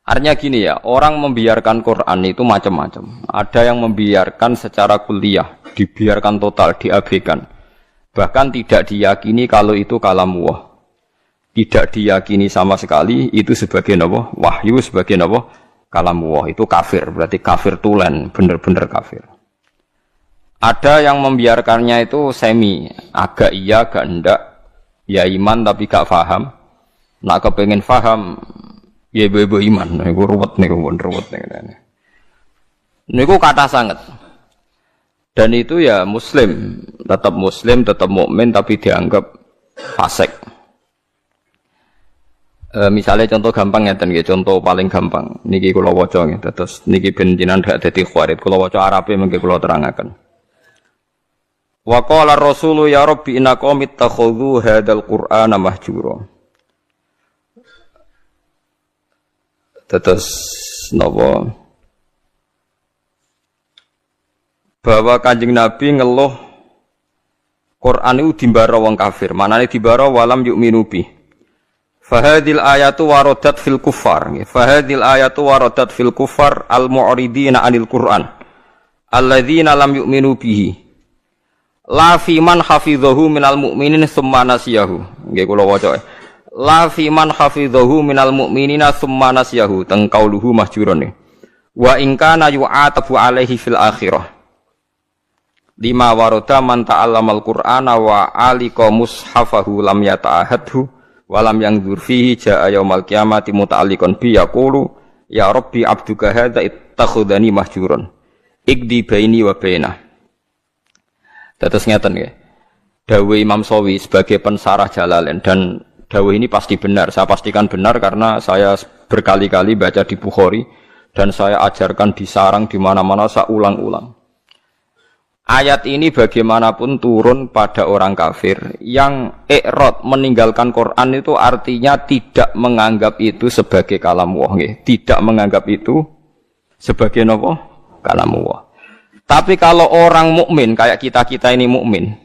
Artinya gini ya, orang membiarkan Quran itu macam-macam. Ada yang membiarkan secara kuliah, dibiarkan total, diabaikan. Bahkan tidak diyakini kalau itu kalamullah. Tidak diyakini sama sekali itu sebagai apa? Wahyu, sebagai apa? Kalamullah. Itu kafir, berarti kafir tulen, benar-benar kafir. Ada yang membiarkannya itu semi, agak iya, agak enggak. Ya iman tapi gak faham. Nak kepengen faham, ya ibu-ibu iman. Niku ruwet niku, ruwet niku. Niku kata sangat. Dan itu ya muslim, tetap mukmin tapi dianggap fasik. Misalnya contoh gampang ngeten nggih, contoh paling gampang. Niki kula waca nggih, terus niki ben jenengan gak dadi khawarid. Kula waca Arabe mengke kula terangaken. Wa qala ar-rasulu ya rabbi inna qaumi ittakhadhu hadzal qur'ana mahjura. Terus napa? Bahwa Kanjeng Nabi ngeluh Quran itu dimbara wong kafir. Manane dimbara walam yu'minu bi. Fahadil ayatu waradat fil kuffar. Fahadil ayatu waradat fil kuffar al-mu'ridina 'anil Qur'an. Alladzina lam yu'minu bihi. La fi man hafidhahu minal mu'minin tsumma nasiyahu. Nggih kula waca. La fi man hafidhahu minal mu'minina tsumma nasiyahu. Teng qauluhu mahjurun. Wa in kana yu'atabu alaihi fil akhirah. Lima warada man ta'allamal Qur'ana wa alika mushafahu lam yata'ahadhu wa lam yanzur fihi jaa yaumal qiyamati muta'alliqan bi yaqulu ya rabbi abduka hadza ittakhadhani mahjurun. Igdi baini wa bainah. Terus ngeten nggih. Dawuh Imam Sawi sebagai pensarah Jalalain, dan dawuh ini pasti benar. Saya pastikan benar karena saya berkali-kali baca di Bukhari dan saya ajarkan di sarang di mana-mana, saya ulang-ulang. Ayat ini bagaimanapun turun pada orang kafir yang i'rad meninggalkan Quran itu artinya tidak menganggap itu sebagai kalamullah nggih. Tidak menganggap itu sebagai apa? Kalamullah. Tapi kalau orang mukmin kayak kita-kita ini mukmin,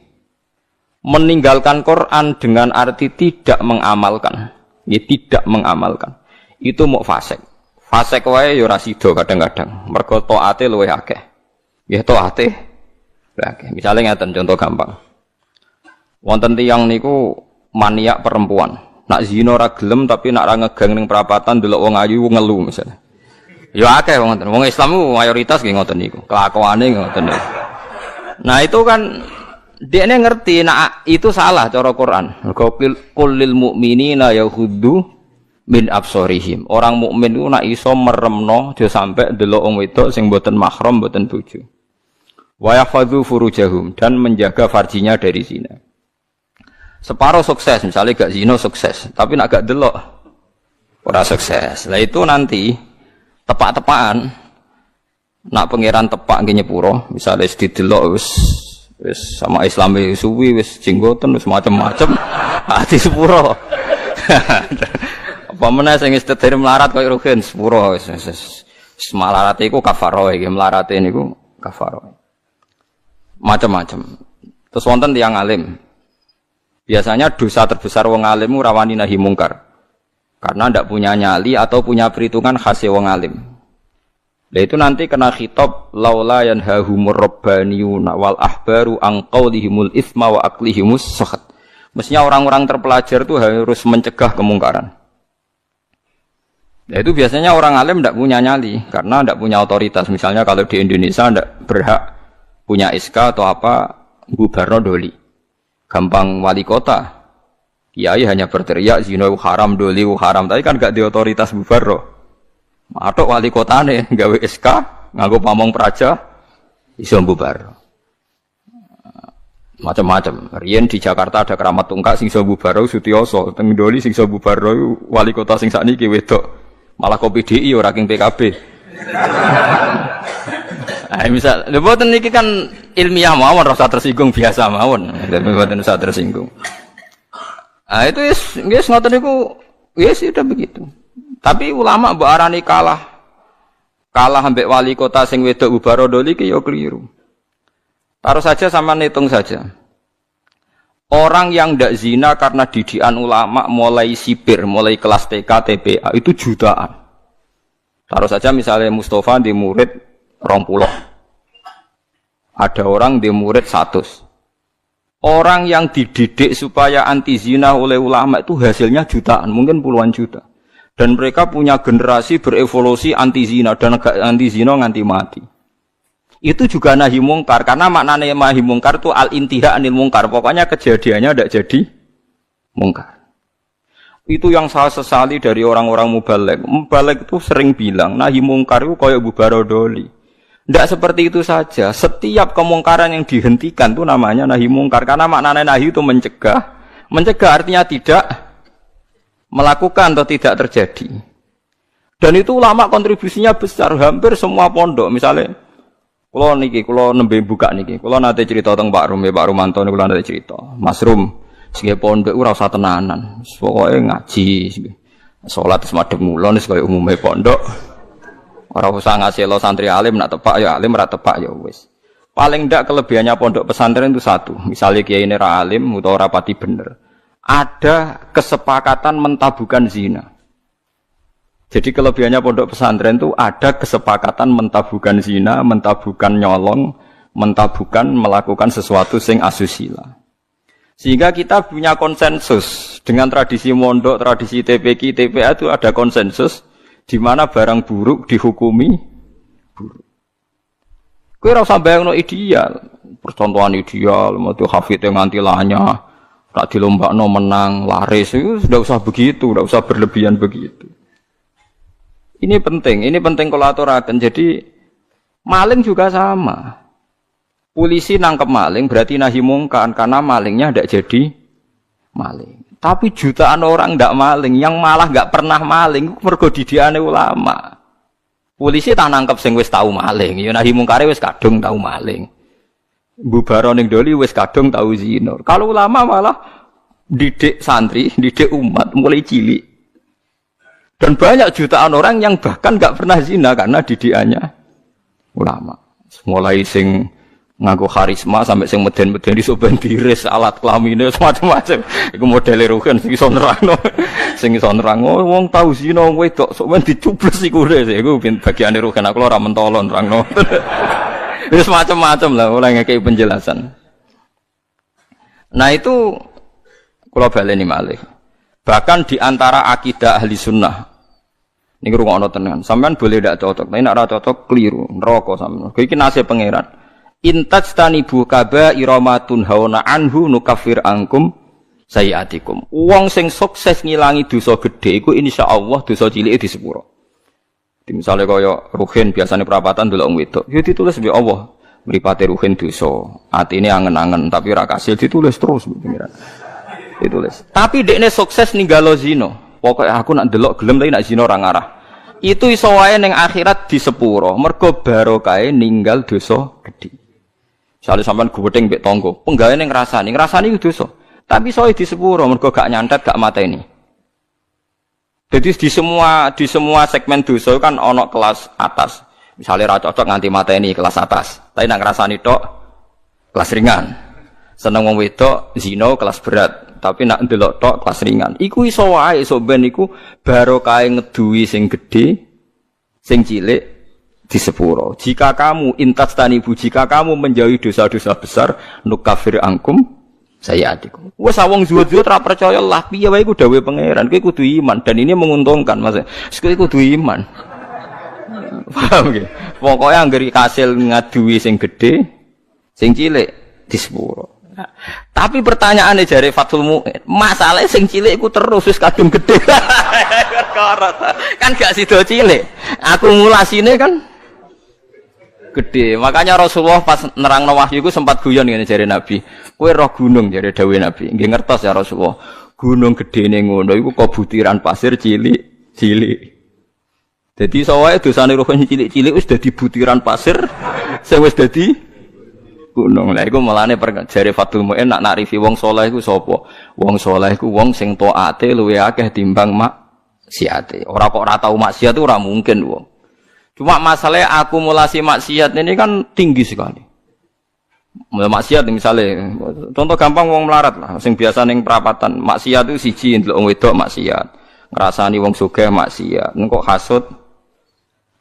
meninggalkan Quran dengan arti tidak mengamalkan, ya tidak mengamalkan, itu mau fasik. Fasik wae ya ora sida kadang-kadang. Mergo taate luwih akeh. Nggih taate. Akeh. Misale ngaten contoh gampang. Wonten tiyang niku maniak perempuan. Nak zina ora gelem tapi nak ra ngegang ning perapatan delok wong ayu ngelu misalnya. Ya akeh ngoten. Wong Islam ku mayoritas nggih ngoten niku. Kelakuane ngoten niku. Nah, itu kan dekne ngerti nek itu salah cara Quran. Qul lil mu'minina yaghuddu min absarihim. Orang mukmin ku nek iso meremno aja sampe delok wong wedok sing mboten mahram, mboten bojo. Wa yahfadzu furujahum, dan menjaga farjinya dari zina. Separuh sukses, misalnya gak zina sukses, tapi nek gak delok ora sukses. Lah itu nanti tepak-tepakan nak pangeran tepak nggih nyepuro misale didelok wis sama Islami suwi wis jenggoten wis macam-macam ati sepuro apa meneh sing wis tetir melarat koyo rugen sepuro wis malarate iku kafaroh iki melarate niku kafaroh macam-macam. Terus wonten tiyang alim biasanya dosa terbesar wong alim rawani nahi mungkar karena ndak punya nyali atau punya perhitungan khas wong alim. Lah itu nanti kena khitab laula yanhahumur rabbaniyuna wal ahbaru an qaulihimul itsma wa aqlihimus sakhat. Mestinya orang-orang terpelajar itu harus mencegah kemungkaran. Nah, itu biasanya orang alim ndak punya nyali karena ndak punya otoritas. Misalnya kalau di Indonesia ndak berhak punya SK atau apa gubarno doli. Gampang wali kota. Kiai hanya berteriak zina haram, doli haram, tapi kan gak di otoritas bubarro. Matok wali kotane gawe SK, nganggo pamong praja iso bubarro. Macam-macam. Riyen di Jakarta ada keramat tungkak sing iso bubarro Sutioso, teng doli sing iso bubarro wali kota sing sakniki wedok. Malah kopi DI ora king PKB. Ah misal, lha boten niki kan ilmiah mawon rasa tersinggung biasa mawon. Boten usah tersinggung. Nah itu yes ngoten niku yes sudah begitu. Tapi ulama mbok arani kalah kalah ambek wali kota sing wedok ubarodoli ki ya keliru. Taruh saja sama hitung saja. Orang yang ndak zina karena didikan ulama mulai sipir, mulai kelas TK, TPA itu jutaan. Taruh saja misalnya Mustafa di murid 20. Ada orang di murid 100. Orang yang dididik supaya anti zina oleh ulama itu hasilnya jutaan, mungkin puluhan juta. Dan mereka punya generasi berevolusi anti zina dan anti zina nganti mati. Itu juga nahi mungkar, karena maknanya nahi mungkar itu al-intiha anil mungkar. Pokoknya kejadiannya tidak jadi mungkar. Itu yang saya sesali dari orang-orang mubaligh. Mubaligh itu sering bilang nahi mungkar itu kayak bubarodoli. Tidak seperti itu saja. Setiap kemungkaran yang dihentikan itu namanya nahi mungkar, karena maknanya nahi itu mencegah. Mencegah artinya tidak melakukan atau tidak terjadi. Dan itu ulama kontribusinya besar, hampir semua pondok misalnya. Kulo nembe buka niki. Kulo nate cerita tentang Pak Rum, Pak Rumanto niku nate cerita. Mas Rum, sing pondok ora usah tenanan. Pokoke ngaji, salat semadhep mulon wis kaya umume pondok. Ora usah ngasihlo santri alim nak tepak ya alim, ora tepak ya wis. Paling ndak kelebihannya pondok pesantren itu satu. Misalnya kiai ini ra alim utawa ora pati bener. Ada kesepakatan mentabukan zina. Jadi kelebihannya pondok pesantren itu ada kesepakatan mentabukan zina, mentabukan nyolong, mentabukan melakukan sesuatu sing asusila. Sehingga kita punya konsensus dengan tradisi mondok, tradisi TPQ, TPA itu ada konsensus di mana barang buruk dihukumi buruk. Kowe ora usah bayangno ideal, percontohan ideal, metu hafid yang nganti lanya, rak dilombakno menang, laris itu sudah usah begitu, sudah usah berlebihan begitu. Ini penting kalau aturaken. Jadi maling juga sama. Polisi nangkep maling berarti nahi mungkar karena malingnya tidak jadi maling. Tapi jutaan orang tidak maling, yang malah nggak pernah maling, mergo didikane ulama. Polisi tak nangkep sing wis tau maling, ya nahi mungkare wis kadung tau maling. Mbubaro ning doli wis kadung tau zina. Kalau ulama malah didik santri, didik umat mulai cilik. Dan banyak jutaan orang yang bahkan nggak pernah zina karena didikannya ulama. Mulai sing nganggo karisma sampai sing meden-meden iso ben diris alat kelamine macam-macam. Iku modele rugen sing iso nerangno. Sing iso nerangno wong tau zina wedok sok men dicubles iku iku bagiane rugen aku ora mentolo nerangno. Wis macam-macam lah oleh ngekeki penjelasan. Nah itu kula baleni malih. Bahkan di antara akidah ahli sunnah ini rungokno tenan. Sampean boleh ndak cocok, tapi nek ora cocok keliru, neraka sampean. Iki nasib pangeran. Intajtanibu kaba'ira ma tunhauna anhu nukaffir ankum sayiatikum. Wong sing sukses ngilangi dosa gedhe iku insyaallah dosa cilike disepuro. Misale kaya ruhin biasane perapatan delok wong wedok, ya ditulis mbek Allah, mripate ruhin dosa, atine angen-angen tapi ora kasil ditulis terus pangeran. Ditulis. Tapi dekne sukses ninggalo zina. Pokoknya aku nak delok gelem tapi nak zina ora ngarah. Itu iso wae ning akhirat di sepuro. Mergo barokahe ninggal dosa gedhe. Misale sampean gubething mbek tangga, penggaweane ngrasani iku dosa. Tapi iso di sepuro mergo gak nyantet, gak mateni. Jadi di semua segmen dosa kan ana kelas atas. Misale ra cocok nganti mateni kelas atas. Tapi nak ngrasani tok kelas ringan. Seneng wong wedok zina kelas berat. Tapi nak ndelok tok kelas ringan. Iku iso wae iso ben iku barokah ngeduwi sing gedhe, sing cilik di sepuro. Jika kamu jika kamu menjauhi dosa-dosa besar, nukafir angkum sayiatikum. Wes wong zuhud-zuhud ora percaya lah piye wae iku dawuhe pangeran. Kowe kudu iman dan ini menguntungkan Mas. Kowe kudu iman. Paham nggih? Pokoke anggere kasil ngaduwi sing gedhe, sing cilik di sepuro. Tapi pertanyaannya jare Fathul Mu'in, masalah sing cilik iku terus wis kadung gedhe. Kan gak sida cilik. Akumulasinya kan gede. Makanya Rasulullah pas nerangno wahyu iku sempat guyon ngene jare Nabi. Kowe roh gunung jare dawuhe Nabi. Nggih ngertos ya Rasulullah. Gunung gedene ngono iku kok butiran pasir cilik-cilik. Dadi sawae dosane roh cilik-cilik wis dadi butiran pasir sing wis dadi gunung. Lah iku melane jare Fathul Mu'in nak narifi wong saleh iku sapa? Wong saleh iku wong sing taate luwih akeh timbang maksiate. Ora kok ora tau maksiat ora mungkin wong. Cuma masalahnya akumulasi maksiat ini kan tinggi sekali. Maksiat misalnya, contoh gampang wong melarat lah, sing biasa ning perapatan, maksiat itu siji ndelok wong wedok maksiat, ngrasani wong sugih maksiat, engko hasud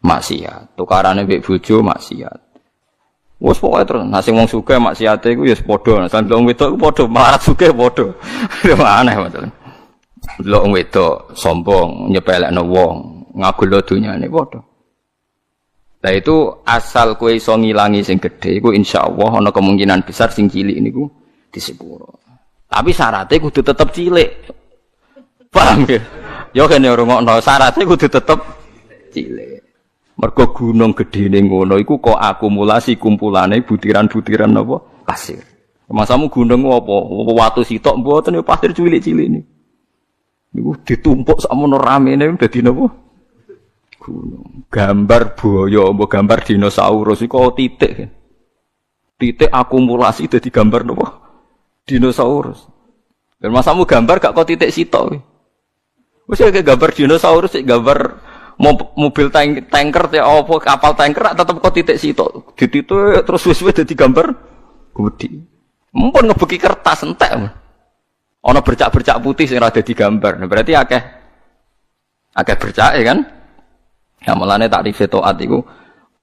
maksiat, tukarane mbek bojo maksiat. Wes pokoke terus, nah sing wong sugih maksiate iku ya padha, ndelok wong wedok iku padha, melarat sugih padha. Aneh masalah. Ndelok wong wedok sombong, nyepelekno wong, ngagul dunyane padha. Nah itu asal kowe iso ngilangi sing gedhe iku insyaallah ana kemungkinan besar sing cilik niku disepuro. Tapi syaratnya kudu tetep cilik. Paham ya? Ya kene rungokno syaratnya kudu tetep cilik. Mergo gunung gedhene ngono iku kok akumulasi kumpulane butiran-butiran apa pasir. Masamu gunung apa? Watu sitok mboten ya pasir cilik-cilik niku ditumpuk sakmono ramene dadi napa? Gunung. Gambar buaya, mbok gambar dinosaurus iku titik. Titik akumulasi dadi gambar napa? Dinosaurus. Dan masamu gambar gak kok titik sitok. Wis kayak gambar dinosaurus, gambar mobil tanker ya apa kapal tanker tetep kok titik sitok. Dititik terus wis dadi gambar gede. Mumpun ngebeki kertas entek. Ana bercak-bercak putih sing ora dadi gambar. Nah, berarti akeh bercak ya kan? Ya mulane takrif taat iku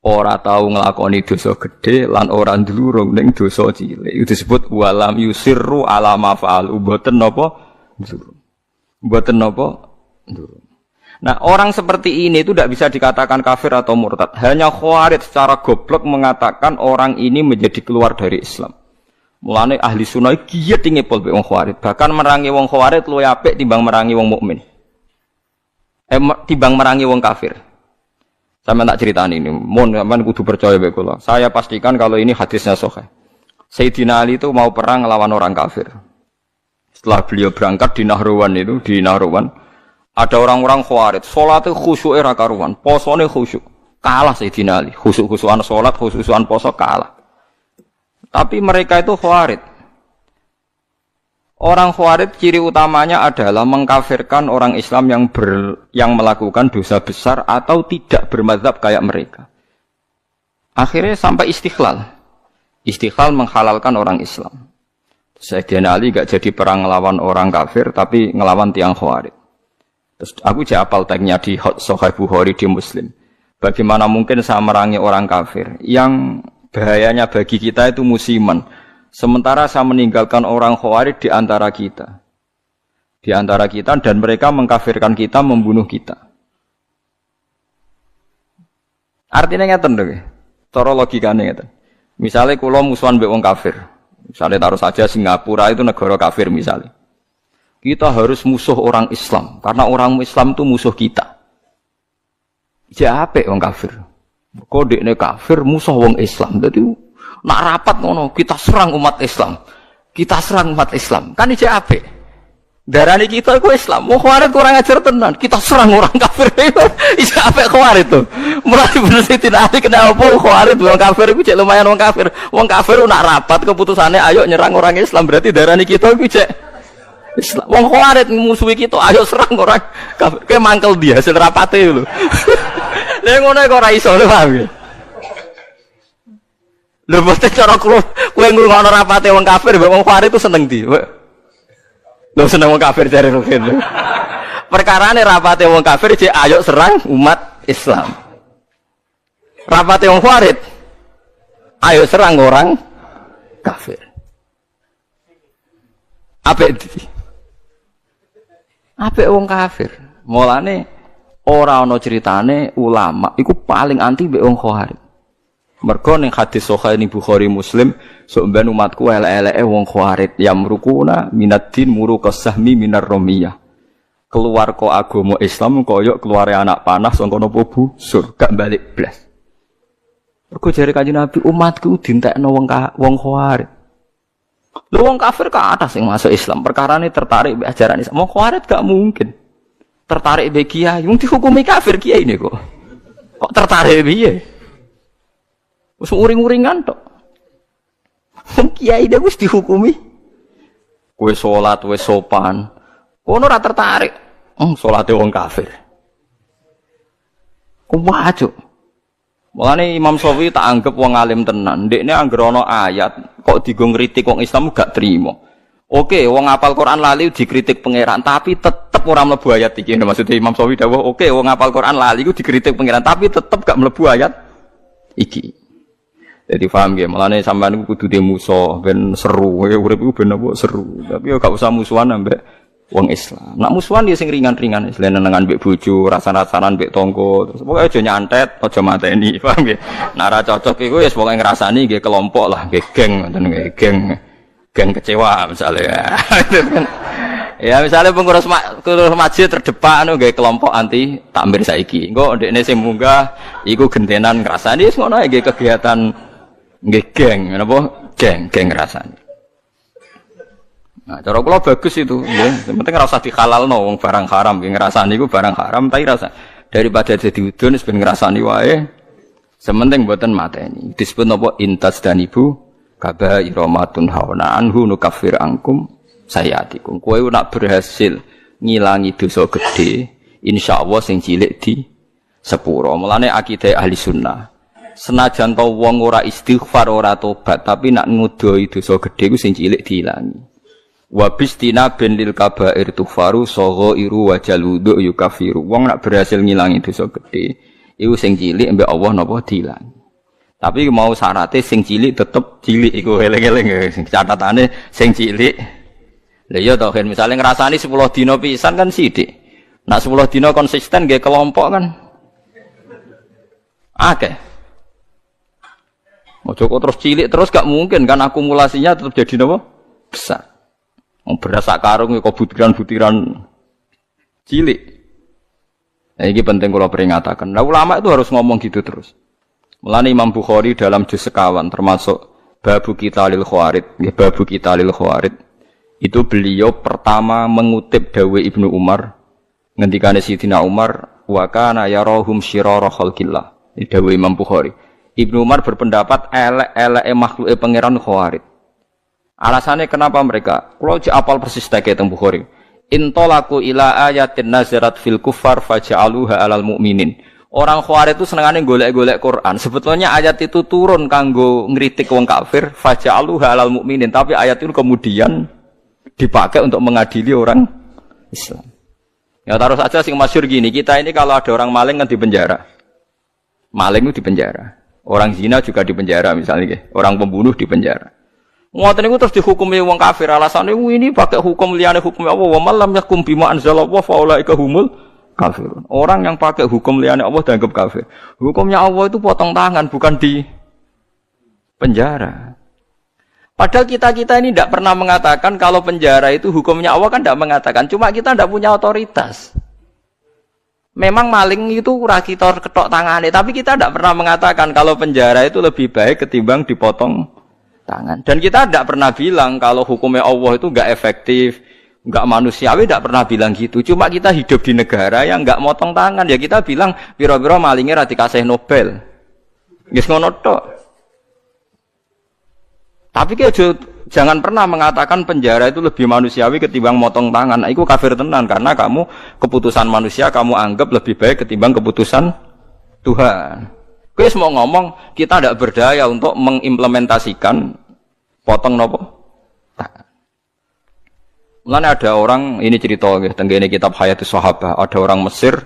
ora tau nglakoni dosa gedhe lan ora ndlurung ning dosa cilik. Itu disebut walam yusirru ala ma fa'al. Mboten napa ndlurung. Mboten napa ndlurung. Nah, orang seperti ini itu tidak bisa dikatakan kafir atau murtad. Hanya Khawarij secara goblok mengatakan orang ini menjadi keluar dari Islam. Mulane ahli sunnah giat ngepol be wong Khawarij. Bahkan merangi wong Khawarij luwih apik timbang merangi wong mukmin. Timbang merangi wong kafir. Sama tak ceritani ini, mohon sampean kudu percaya bae kula. Saya pastikan kalau ini hadisnya sahih. Sayyidina Ali itu mau perang melawan orang kafir. Setelah beliau berangkat di Nahrawan ada orang-orang Khawarij, salatnya khusyuk ra karuan, posone khusyuk. Kalah Sayyidina Ali, khusyuk-khusyukan salat, khusyukan poso kalah. Tapi mereka itu Khawarij. Orang Khawarij ciri utamanya adalah mengkafirkan orang Islam yang melakukan dosa besar atau tidak bermadzhab kayak mereka. Akhirnya sampai istighlal. Istighlal menghalalkan orang Islam. Sayyidina Ali gak jadi perang ngelawan orang kafir tapi ngelawan tiang Khawarij. Terus aku apal tagnya di Sahih Bukhari di Muslim. Bagaimana mungkin saya merangi orang kafir yang bahayanya bagi kita itu musiman. Sementara saya meninggalkan orang Khawarij di antara kita. Di antara kita dan mereka mengkafirkan kita, membunuh kita. Artinya ngeten lho. Cara logikane ngeten. Misalnya kula musuhan mbek wong kafir. Misalnya taruh saja Singapura itu negara kafir misalnya. Kita harus musuh orang Islam karena orang Islam itu musuh kita. Ya apik wong kafir. Kodekne kafir musuh wong Islam. Dadi nak rapat ngono, kita serang umat Islam. Kita serang umat Islam. Kan iki apik. Darane kita iku Islam. Wong Khawarij kurang ajar tenan. Kita serang orang kafir. Iki apik Khawarij to. Mulai bener Sayyidina Ali kena apa Khawarij wong kafir iku cek lumayan wong kafir. Wong kafir nak rapat keputusane ayo nyerang orang Islam berarti darane kita iku cek Islam. Wong Khawarij musuhi kita ayo serang orang kafir. Kayak mangkel dia hasil rapate lho. Lah ngono kok ora iso lho paham ya. Lho mesti cara kowe ngrungokno rapate wong kafir mbek wong Khawarij itu seneng ndi? Lho seneng wong kafir jare Ruhin. Perkarane rapate wong kafir jek ayo serang umat Islam. Rapate wong Khawarij ayo serang orang kafir. Apik wong kafir. Mulane ora ana ceritane ulama iku paling anti mbek wong Khawarij. Mergo ning hadis sahih ning Bukhari Muslim sok ben umatku elek-eleke wong Khawarij yamrukuna minad din muruqas sahmi minar ramiyah. Keluar kok agama Islam koyok keluare anak panah saka napa busur gak balik blas. Mergo jare Kanjeng Nabi umatku dintekno wong Khawarij. Lho wong kafir ka atas sing masuk Islam perkarane tertarik mbek ajaran Islam. Wong Khawarij gak mungkin tertarik mbek kiai, wong dihukumi kafir kiai ini kok. Kok tertarik piye? Wis uring-uringan tok. Wong kiai dia wis dihukumi. Kowe salat wis sopan. Kono ora tertarik. Salate wong kafir. Kuwajo. Mulane Imam Syafi'i tak anggap wong alim tenan. Ndekne anggere ana ayat kok digo ngritik wong Islam gak trimo. Oke, wong hafal Quran lali dikritik pangeran, tapi tetep ora mlebu ayat iki. Maksudnya Imam Syafi'i dawuh, oke wong hafal Quran lali iku dikritik pangeran, tapi tetep gak mlebu ayat iki. Jadi paham nggih, mulane sampean iku kudu de musuh ben seru, urip iku ben apa seru. Tapi yo gak usah musuhan ambek wong Islam. Nak musuhan dia sing ringan-ringan, selain nengan mbek bojo, rasa-rasanan mbek tonggo, terus pokoke aja nyantet, aja mateni, paham nggih. Nek ora cocok iku ya pokoke ngrasani nggih kelompok lah, nggih geng ngoten nggih, geng kecewa misalnya. Ya misalnya pengurus masjid terdepan nggih kelompok anti takmir saiki. Engko ndekne sing munggah iku gentenan ngrasani wis ngono nggih kegiatan nggih geng, napa? Geng ngrasani. Nah, cara kula bagus itu, ya. Penting ora usah dihalalno wong barang haram, nggih ngrasani iku barang haram, tapi rasa daripada jadi udun wis ben ngrasani wae. Sementing mboten mateni. Disebut napa intas dan ibu kabaira matun hauna anhu nukaffir angkum sayatikum. Kowe nak berhasil ngilangi dosa gedhe, insyaallah sing cilik di sepuro. Mulane akidah ahli sunnah. Senajan to wong ora istighfar ora tobat, tapi nak ngudoi dosa gedhe ku sing cilik diilangi. Wa bistina bin lil kabair tufaru saghairu wa jaludu yukafiru. Wong nak berhasil ngilangi dosa gedhe iku sing cilik mbek Allah napa diilangi. Tapi mau syaratnya sing cilik tetep cilik iku eling-eling sing catatane sing cilik. Lah iya to kan misale ngrasani 10 dina pisan kan sithik. Nak 10 dina konsisten nggih kelompok kan akeh. Ojo kok terus cilik terus gak mungkin kan akumulasinya tetap jadi napa? Besar. Beras sak karung kok butiran-butiran cilik. Nah, ini penting kalau peringatakan. Nah, ulama itu harus ngomong gitu terus. Mulane Imam Bukhari dalam juz sekawan termasuk babu Qitalil Khawarid, babu Qitalil Khawarid. Itu beliau pertama mengutip dawuh Ibnu Umar ngendikane Sidina Umar wa kana yarahum syirara khalqillah. Ini dawuh Imam Bukhari. Ibnu Umar berpendapat elek-eleke makhluke pangeran Khawarid. Alasannya kenapa mereka? Kalau apal persis teke teng Bukhari. Intolaku ila ayatin nazarat fil kufar faja'aluha alal mu'minin. Orang Khawarij itu senengane golek-golek Quran. Sebetulnya ayat itu turun kanggo ngritik wong kafir, faja'aluha alal mu'minin, tapi ayat itu kemudian dipakai untuk mengadili orang Islam. Ya taruh saja sing masyhur gini, kita ini kalau ada orang maling kan di penjara. Maling itu di penjara. Orang zina juga di penjara misalnya, orang pembunuh di penjara. Ngoten niku terus dihukumi wong kafir alasane ini pakai hukum liyane hukum Allah wa malam yakum bima anzalallahu fa ulaika humul kafirun. Orang yang pakai hukum liyane Allah dianggap kafir. Hukumnya Allah itu potong tangan bukan di penjara. Padahal kita ini tidak pernah mengatakan kalau penjara itu hukumnya Allah kan tidak mengatakan. Cuma kita tidak punya otoritas. Memang maling itu ora kita ketok tangane, tapi kita tidak pernah mengatakan kalau penjara itu lebih baik ketimbang dipotong tangan. Dan kita tidak pernah bilang kalau hukumnya Allah itu enggak efektif, enggak manusiawi, tidak pernah bilang gitu. Cuma kita hidup di negara yang enggak motong tangan, ya kita bilang pira-pira malingnya ra dikasih Nobel. Wis ngono tok. Tapi jangan pernah mengatakan penjara itu lebih manusiawi ketimbang motong tangan. Nah, itu kafir tenan karena kamu keputusan manusia kamu anggap lebih baik ketimbang keputusan Tuhan. Wis mau ngomong kita tidak berdaya untuk mengimplementasikan potong nopo. Mulane ada orang ini cerita nggih tenggene kitab Hayatus Sahabah, ada orang Mesir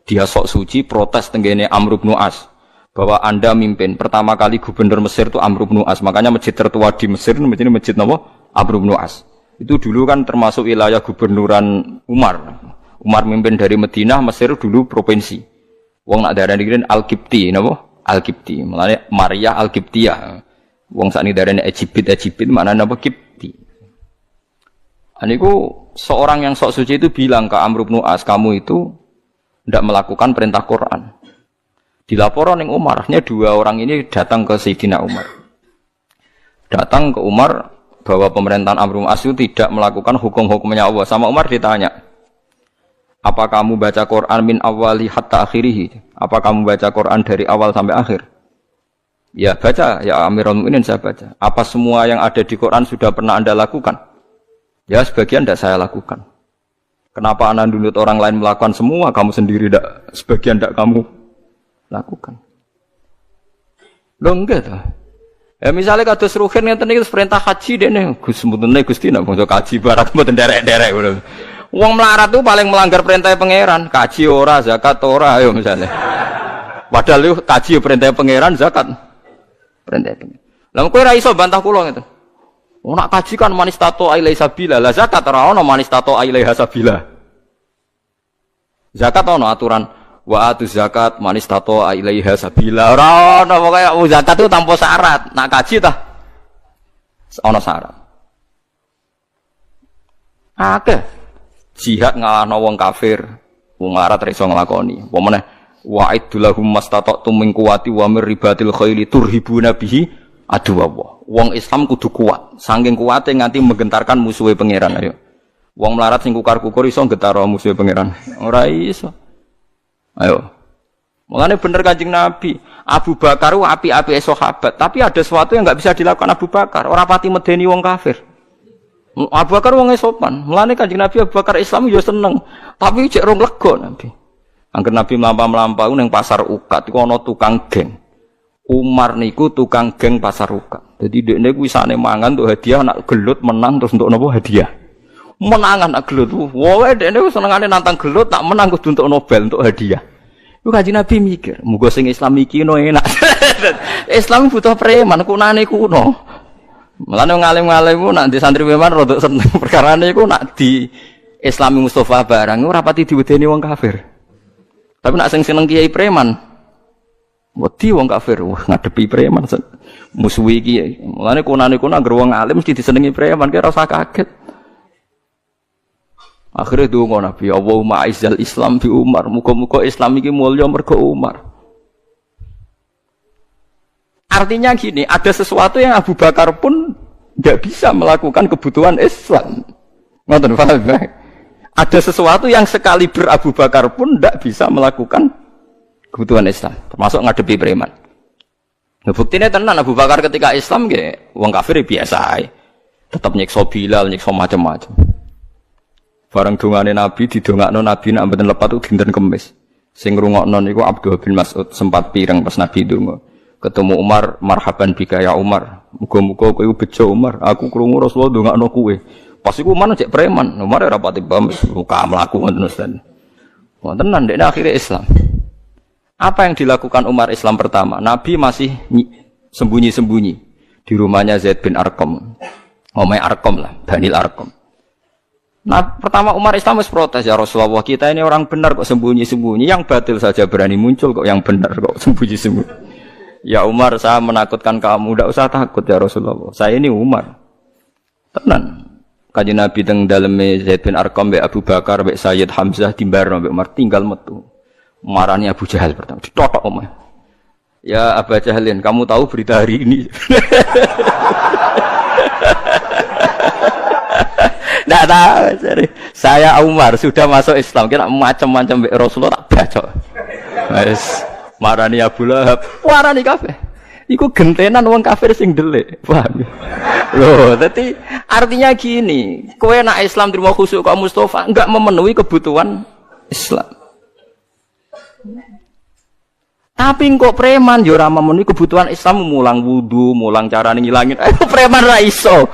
dia sok suci protes tenggene Amr bin As bahwa Anda mimpin. Pertama kali gubernur Mesir itu Amr bin As, makanya masjid tertua di Mesir masjid nopo? Amr bin As. Itu dulu kan termasuk wilayah gubernuran Umar. Umar mimpin dari Madinah, Mesir dulu provinsi. Wong nak darani kene Al-Qibti napa? Al-Qibti, mulane Maria Al-Qibtiyah. Wong sakniki darane Egypt maknane apa Qibti. Aniku seorang yang sok suci itu bilang ke Amr bin As, kamu itu tidak melakukan perintah Quran. Dilaporan ning Umar, dua orang ini datang ke Sayyidina Umar. Datang ke Umar bahwa pemerintahan Amr bin As itu tidak melakukan hukum-hukumnya Allah. Sama Umar ditanya, apa kamu baca Quran min awali hatta akhirih? Apa kamu baca Quran dari awal sampai akhir? Ya baca, ya Amirul Mukminin saya baca. Apa semua yang ada di Quran sudah pernah Anda lakukan? Ya sebagian tidak saya lakukan. Kenapa Anda nuntut orang lain melakukan semua, kamu sendiri tidak, sebagian tidak kamu lakukan? Lho enggak to. Ya misalnya kados ruhin ngeten iki perintah haji dene Gus mutune Gusti nek bangsa kaji barat mboten derek-derek ngono. Wong melarat tuh paling melanggar perintah pangeran, kaji ora, zakat ora ayo misalnya. Padahal lu kaji perintah pangeran, zakat perintah pangeran. Lah kowe ora iso bantah kula ngeten. Oh nak kaji kan manis tato ilai sabila, lah zakat ora ono manis tato ilai hasabila. Zakat ono aturan wa atu zakat manis tato ilaiha sabila. Ora ono pokoke zakat itu tanpa syarat. Nak kaji tah ono syarat. Akeh jihad ngalahno wong kafir, wong larat ra iso nglakoni. Apa meneh wa'idulahum mastata'tum min quwwati wa mir ribatil khaili turhibuna bihi aduwallah. Wong Islam kudu kuat, saking kuwate nganti menggentarkan musuhe pangeran. Ayo. Wong melarat sing kukar-kukur iso nggetaro musuhe pangeran. Ora iso. Ayo. Mulane bener Kanjeng Nabi, Abu Bakar ku api-api sahabat, tapi ada sesuatu yang enggak bisa dilakukan Abu Bakar, ora pati medeni wong kafir. Abu Bakar wong sopan. Mulane Kanjeng Nabi Abu Bakar Islam yo seneng, tapi cek rong lega Nabi. Angger Nabi mlampah-mlampah ning pasar Ukat iku ana tukang geng. Umar niku tukang geng pasar Ukat. Dadi dekne ku isane mangan untuk hadiah nak gelut menang terus untuk napa hadiah. Menangan nak gelut. Wowe dekne wis senengane nantang gelut tak menang kudu untuk Nobel untuk hadiah. Iku Kanjeng Nabi mikir, muga sing Islam iki no enak. Islam butuh preman kunane kuno. Mulane ngalim-ngalim ku nak di santri preman rada seneng perkarane iku nak di Islami Mustafa barang ora pati diwedeni wong kafir. Tapi nak sing seneng kiai preman wedi wong kafir wah ngadepi preman musuhi iki. Mulane kunane kuno anggere wong alim mesti disenengi preman kira ora usah kaget. Akhirnya donga Nabi, Allahumma aizzal Islam bi Umar. Muga-muga Islam iki mulya mergo Umar. Artinya gini, ada sesuatu yang Abu Bakar pun enggak bisa melakukan kebutuhan Islam. Ngoten paham ya? Ada sesuatu yang sekaliber Abu Bakar pun enggak bisa melakukan kebutuhan Islam, termasuk ngadepi preman. Nah, buktinya tenan Abu Bakar ketika Islam nggih wong kafir biasa ae. Tetap nyiksa Bilal, nyiksa macam-macam. Barang dongane Nabi didongakno Nabi nek mboten lepat ku dinten Kamis. Sing ngrungokno niku Abdullah bin Mas'ud sempat pireng pas Nabi donga. Ketemu Umar, marhaban bika ya Umar. Muga-muga kowe bejo Umar, aku krungu Rasulullah ndongakno kowe. Pas iku Umar cek preman, Umar ora pati paham luka mlaku ngoten Ustaz. Wonten nang dekne akhire Islam. Apa yang dilakukan Umar Islam pertama? Nabi masih sembunyi-sembunyi di rumahnya Zaid bin Arqam. Omai Arqam lah, Banil Arqam. Nah, pertama Umar Islam harus protes, ya Rasulullah, kita ini orang benar kok sembunyi-sembunyi, yang batil saja berani muncul kok yang benar kok sembunyi-sembunyi. Ya Umar, saya menakutkan kamu, tidak usah takut ya Rasulullah, saya ini Umar. Tenan. Kanjeng Nabi teng daleme Zaid bin Arqam mbek Abu Bakar mbek Sayyid Hamzah timbarno mbek Umar tinggal metu. Marani Abu Jahal pertama, ditotok Umar. Ya Abu Jahalin, kamu tahu berita hari ini? Tidak tahu, saya Umar sudah masuk Islam, kira macam-macam Rasulullah tak baca. Wes marani Abu Lahab, marani kafir. Iku gentenan wong kafir sing delik, paham? Loh, dadi artinya gini, kowe nak Islam terima khusuk kok Mustafa enggak memenuhi kebutuhan Islam. Tapi kok preman yo ora memenuhi kebutuhan Islam, mulang wudu, mulang carane ngilangin. Preman ra iso.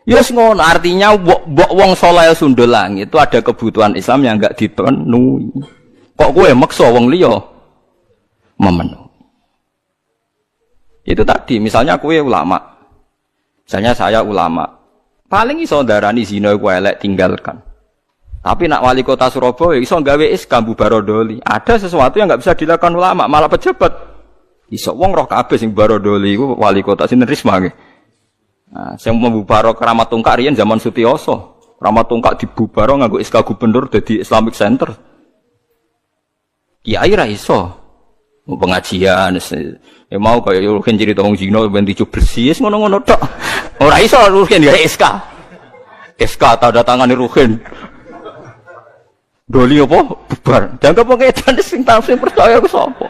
Yes ngono, artinya wong saleh sundul langit itu ada kebutuhan Islam yang enggak dipenuhi. Kok kowe maksa wong liya memenuhi. Itu tadi, misalnya kowe ulama. Misalnya saya ulama. Paling iso ndarani zina iku elek tinggalkan. Tapi nak wali kota Surabaya iso gawe SK Barodoli. Ada sesuatu yang enggak bisa dilakukan ulama, malah pejabat. Iso wong roh kabeh sing Barodoli iku wali kota sinten Risma nggih. Nah, sing membubaro Keramat Tungkak riyen zaman Sutioso. Keramat Tungkak dibubaro nganggo SK gubernur dadi Islamic Center. Kiai ra iso. Pengajian ya mau kaya ruhin cerita wong zina ben dicu bersih ngono-ngono tok. Ora iso ruhin ya SK. SK tanda tangane ruhin. Doli apa bubar. Jangan pengedan sing sing percaya ku sapa.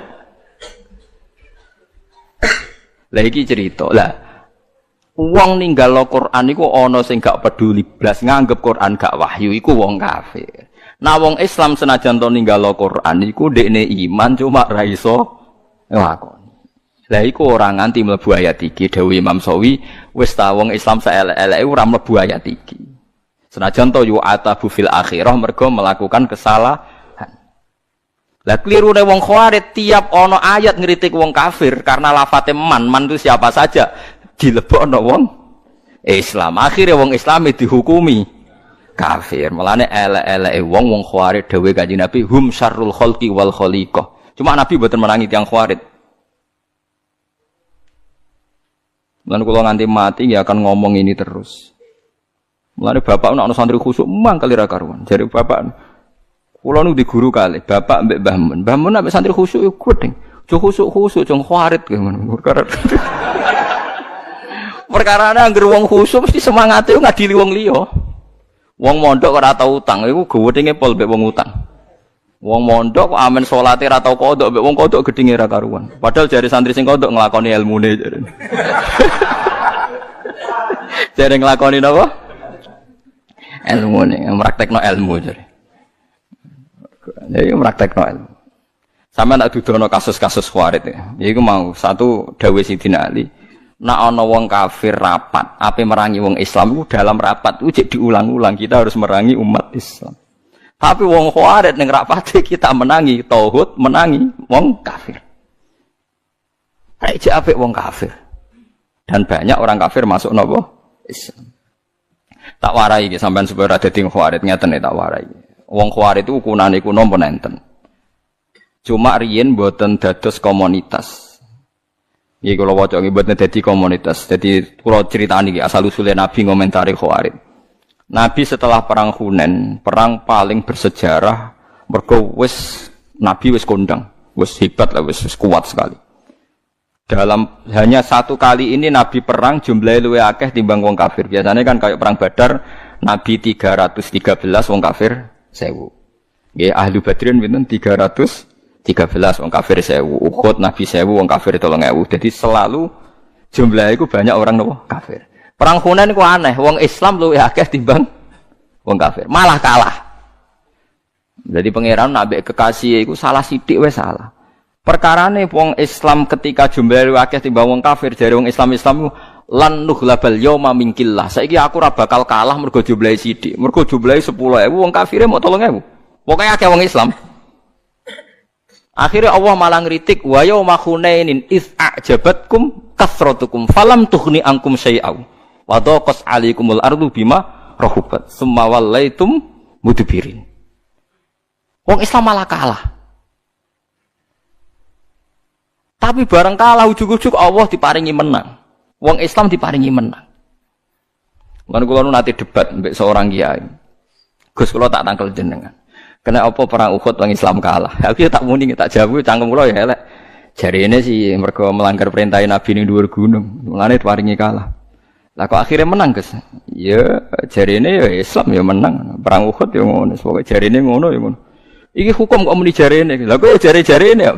Lah iki cerita. Lah wong ninggal Al-Qur'an iku ana sing gak peduli blas nganggep Qur'an gak wahyu iku wong kafir. Nah wong Islam senajan to ninggal Al-Qur'an iku ndekne iman cuma ra iso nglakoni. Lah iku ora nganti mlebu ayat iki dawuh Imam Sawi wis ta wong Islam saelek-eleke ora mlebu ayat iki. Senajan to yu atabu fil akhirah mergo melakukan kesalahan. Lah klirune wong Khawarij tiap ana ayat ngritik wong kafir karena lafate man itu siapa saja dilebokno wong Islam. Akhire wong Islam dihukumi kafir. Mulane elek-eleke wong Khawarij dawuh Kanjeng Nabi hum syarrul khalqi wal khaliqah. Cuma Nabi mboten menangi tiyang Khawarij. Lan kula nganti mati ya akan ngomong ini terus. Mulane bapak ana santri khusuk mangkel ra karuan. Jare bapak kula nu di guru kali, bapak mbek Mbah Mun. Mbah Mun ambek santri khusuk yo gedeng. Jo khusuk-khusuk jong Khawarij ngono. Perkarane anggere wong khusuk mesti semangate ngadili wong liya. Wong mondok ora tau utang iku gewedenge pol mbek wong utang. Wong mondok kok amen salate ra tau kodok mbek wong kodok gedhinge ra karuan. Padahal jare santri sing kodok nglakoni ilmune jare. Jare nglakoni napa? Ilmune, praktekno ilmu jare. Jadi praktekno ilmu. Sampeyan tak dudono kasus-kasus Khawarij ya. Iku mau satu dawuh Sidina Ali, nek ana wong kafir rapat, ape merangi wong Islam iku dalam rapat iku jek diulang-ulang kita harus merangi umat Islam. Tapi wong Khawarij ning rapate kita menangi tauhid, menangi wong kafir. Aja apik wong kafir. Dan banyak orang kafir masuk napa? Islam. Tak warai iki sampean supaya dadi Khawarij ngeten tak warai. Wong Khawarij itu ukunane iku napa nenten. Cuma riyen mboten dados komunitas. Iki kula waca iki mboten dadi komunitas. Jadi kula critani iki asal usule Nabi ngomentari Khawarij. Nabi setelah perang Hunain, perang paling bersejarah, mergo wis Nabi wis kondang, wis hebat lah, wis kuat sekali. Dalam hanya satu kali ini Nabi perang jumlahnya luwih akeh timbang wong kafir. Biasanya kan kayak perang Badar, Nabi 313 wong kafir 1000. Nggih ahli Badrin pinten 313 wong kafir 1000. Uhud Nabi 1000 wong kafir 3000. Jadi selalu jumlahnya itu banyak orang nopo kafir. Perang Hunain ku aneh, wong Islam luwih akeh timbang wong kafir, malah kalah. Jadi pangeran nabi kekasih iku salah sithik wis salah. Perkarane wong Islam ketika jumlahe luwih akeh timbang wong kafir, jare wong Islam iku lan nughlabal yauma min qillah. Saiki aku ora bakal kalah mergo jumlahe sithik. Mergo jumlahe 10.000 wong kafire mau 3.000. Pokoke akeh wong Islam. Akhirnya Allah malah ngritik wa yauma Hunainin iz a'jabatkum kasratukum falam tughni ankum syai'au. Wa daqas 'alaikumul ardu bima rahubat summa wallaitum mudbirin. Wong Islam malah kalah. Tapi bareng kalah ujug-ujug Allah diparingi menang. Wong Islam diparingi menang. Lan kula nu nate debat mbek seorang kiai. Gus kula tak tangkel jenengan. Kena apa perang Uhud wong Islam kalah. Aku tak muni tak jawab cangkem kula ya elek. Jarine sih mergo melanggar perintah Nabi ning dhuwur gunung. Mulane diparingi kalah. Lah kok akhirnya menang, Gus? Ya jarine ya Islam ya menang. Perang Uhud ya ngono, pokoke jarine ngono ya ngono. Iki hukum kok muni jarine. Lah kok ya jare-jarine ya.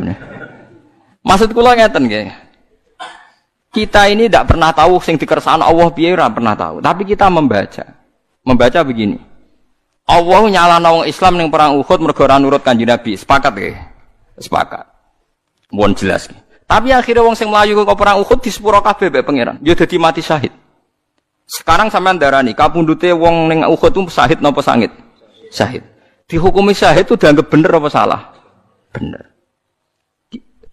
Maksud kula ngeten nggih. Kita ini tidak pernah tahu sing dikersakno Allah piye ora pernah tahu, tapi kita membaca. Membaca begini. Allah nyalano wong Islam ning perang Uhud mergo ora nurut Kanjeng Nabi. Sepakat nggih? Sepakat. Mohon jelas nggih. Tapi akhirnya wong sing mlayu kok perang Uhud disepuro kabeh mbek pangeran. Ya dadi mati syahid. Sekarang sampean darani kapundhute wong ning Uhud itu syahid napa sangit? Syahid. Dihukumi syahid itu dianggap bener apa salah? Bener.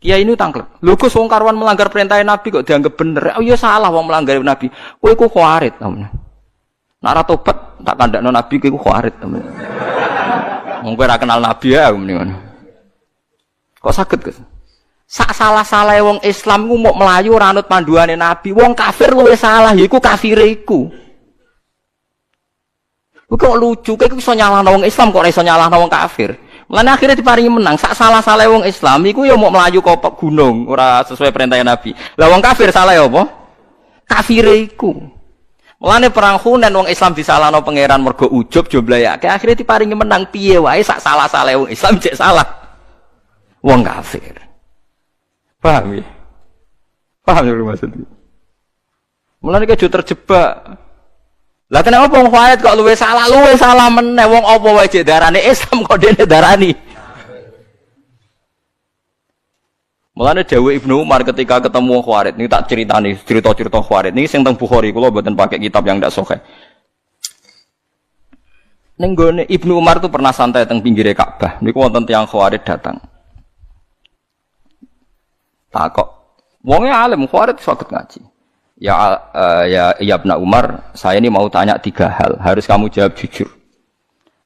Kiai ini tangklep. Lho Gus wong karuan melanggar perintah Nabi kok dianggap bener. Oh iya salah wong melanggar Nabi. Kowe iku Khawarij namanya. Nek ora tobat tak kandhakno Nabi kowe iku Khawarij namanya. Wong kowe ora kenal Nabi ya muni ngono. Kok saged Gus? Sak salah-salahe wong Islam ku mok melayu ora anut panduane Nabi. Wong kafir luwih salah, yaiku kafire iku. Kok lucu, kowe iso nyalahno wong Islam kok ora iso nyalahno wong kafir. Mulane akhirnya diparingi menang. Sak salah-salahe wong Islam iku ya mok melayu kok gunung, ora sesuai perintah Nabi. Lah wong kafir salah ya apa? Kafire iku. Mulane perang Hunain wong Islam disalahno pangeran mergo ujub jumlahe akeh. Akhirnya diparingi menang piye wae sak salah-salahe wong Islam cek salah. Wong kafir. Paham ya? Paham ya maksudnya? Mulane kejo terjebak. Lah kenapa wong Khawarij kok luwih salah meneh wong apa wae jek darane Islam kok dene darani. Mulane dawuh Ibnu Umar ketika ketemu Khawarij, ini tak ceritani, cerita-cerita Khawarij. Ini sing teng Bukhari, kula mboten pakai kitab yang ndak sahih. Ning gone Ibnu Umar itu pernah santai teng pinggire Ka'bah. Niku wonten tiyang Khawarij datang. Takok, wonge alim Khawarij saged ngaji. Ya Ibnu Umar, saya ini mau tanya 3 hal, harus kamu jawab jujur.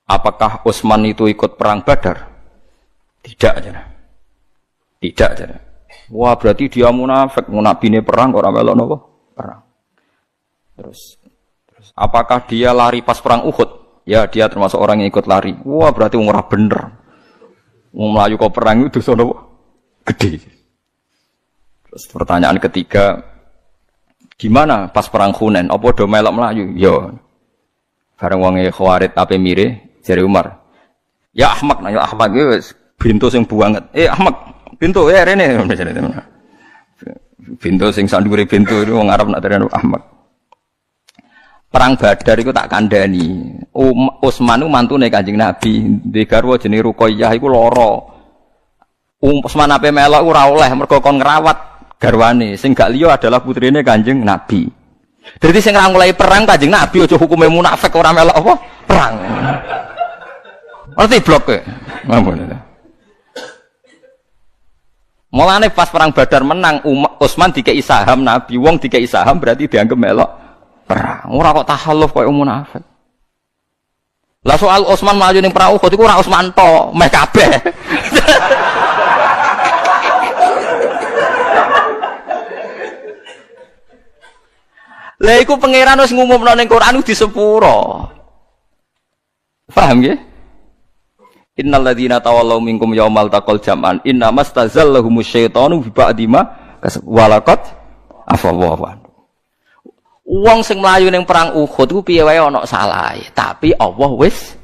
Apakah Utsman itu ikut perang Badar? Tidak aja. Tidak aja. Wah, berarti dia munafik, munafine perang ora melok napa? Perang. Terus apakah dia lari pas perang Uhud? Ya, dia termasuk orang yang ikut lari. Wah, berarti ora bener. Wong mlayu kok perang itu dosa napa? Gede. Terus pertanyaan ketiga, gimana pas perang Hunain? Apa do melok mlayu? Ya. Bareng wong Khawarij ape mire jare Umar. Ya Ahmad, ya Ahmad wis bintu sing buanget. Ahmad, bintu rene. Bintu sing sandure bintu wong Arab nak terene Ahmad. Perang Badar iku tak kandhani. Utsman ku mantune Kanjeng Nabi, ndek garwa jenenge Ruqayyah iku lara. Utsman ape melok ora oleh mergo kon ngrawat garwane. Sing gak liya adalah putrine Kanjeng Nabi. Dadi sing ra mulai perang Kanjeng Nabi aja hukume munafik ora melok apa? Perang. Ngerti blok kowe. Mampun. Mulane pas perang Badar menang, Utsman dikei saham Nabi, wong dikei saham berarti dianggap melok perang. Ora kok tahalluf koyo munafik. Lah soal Utsman maju ning perang Uhud iku ora Utsman tok, meh kabeh. Lah iku pangeran wis ngumumno ning Quran di sepuro. Paham nggih? Innal ladzina tawallaw minkum yaumal taqal jam'an innamastazallahum syaitanu bi ba'di ma walaqad afallahu anhu. Wong sing mlayu ning perang Uhud ku piye wae ana salahe, tapi Allah wis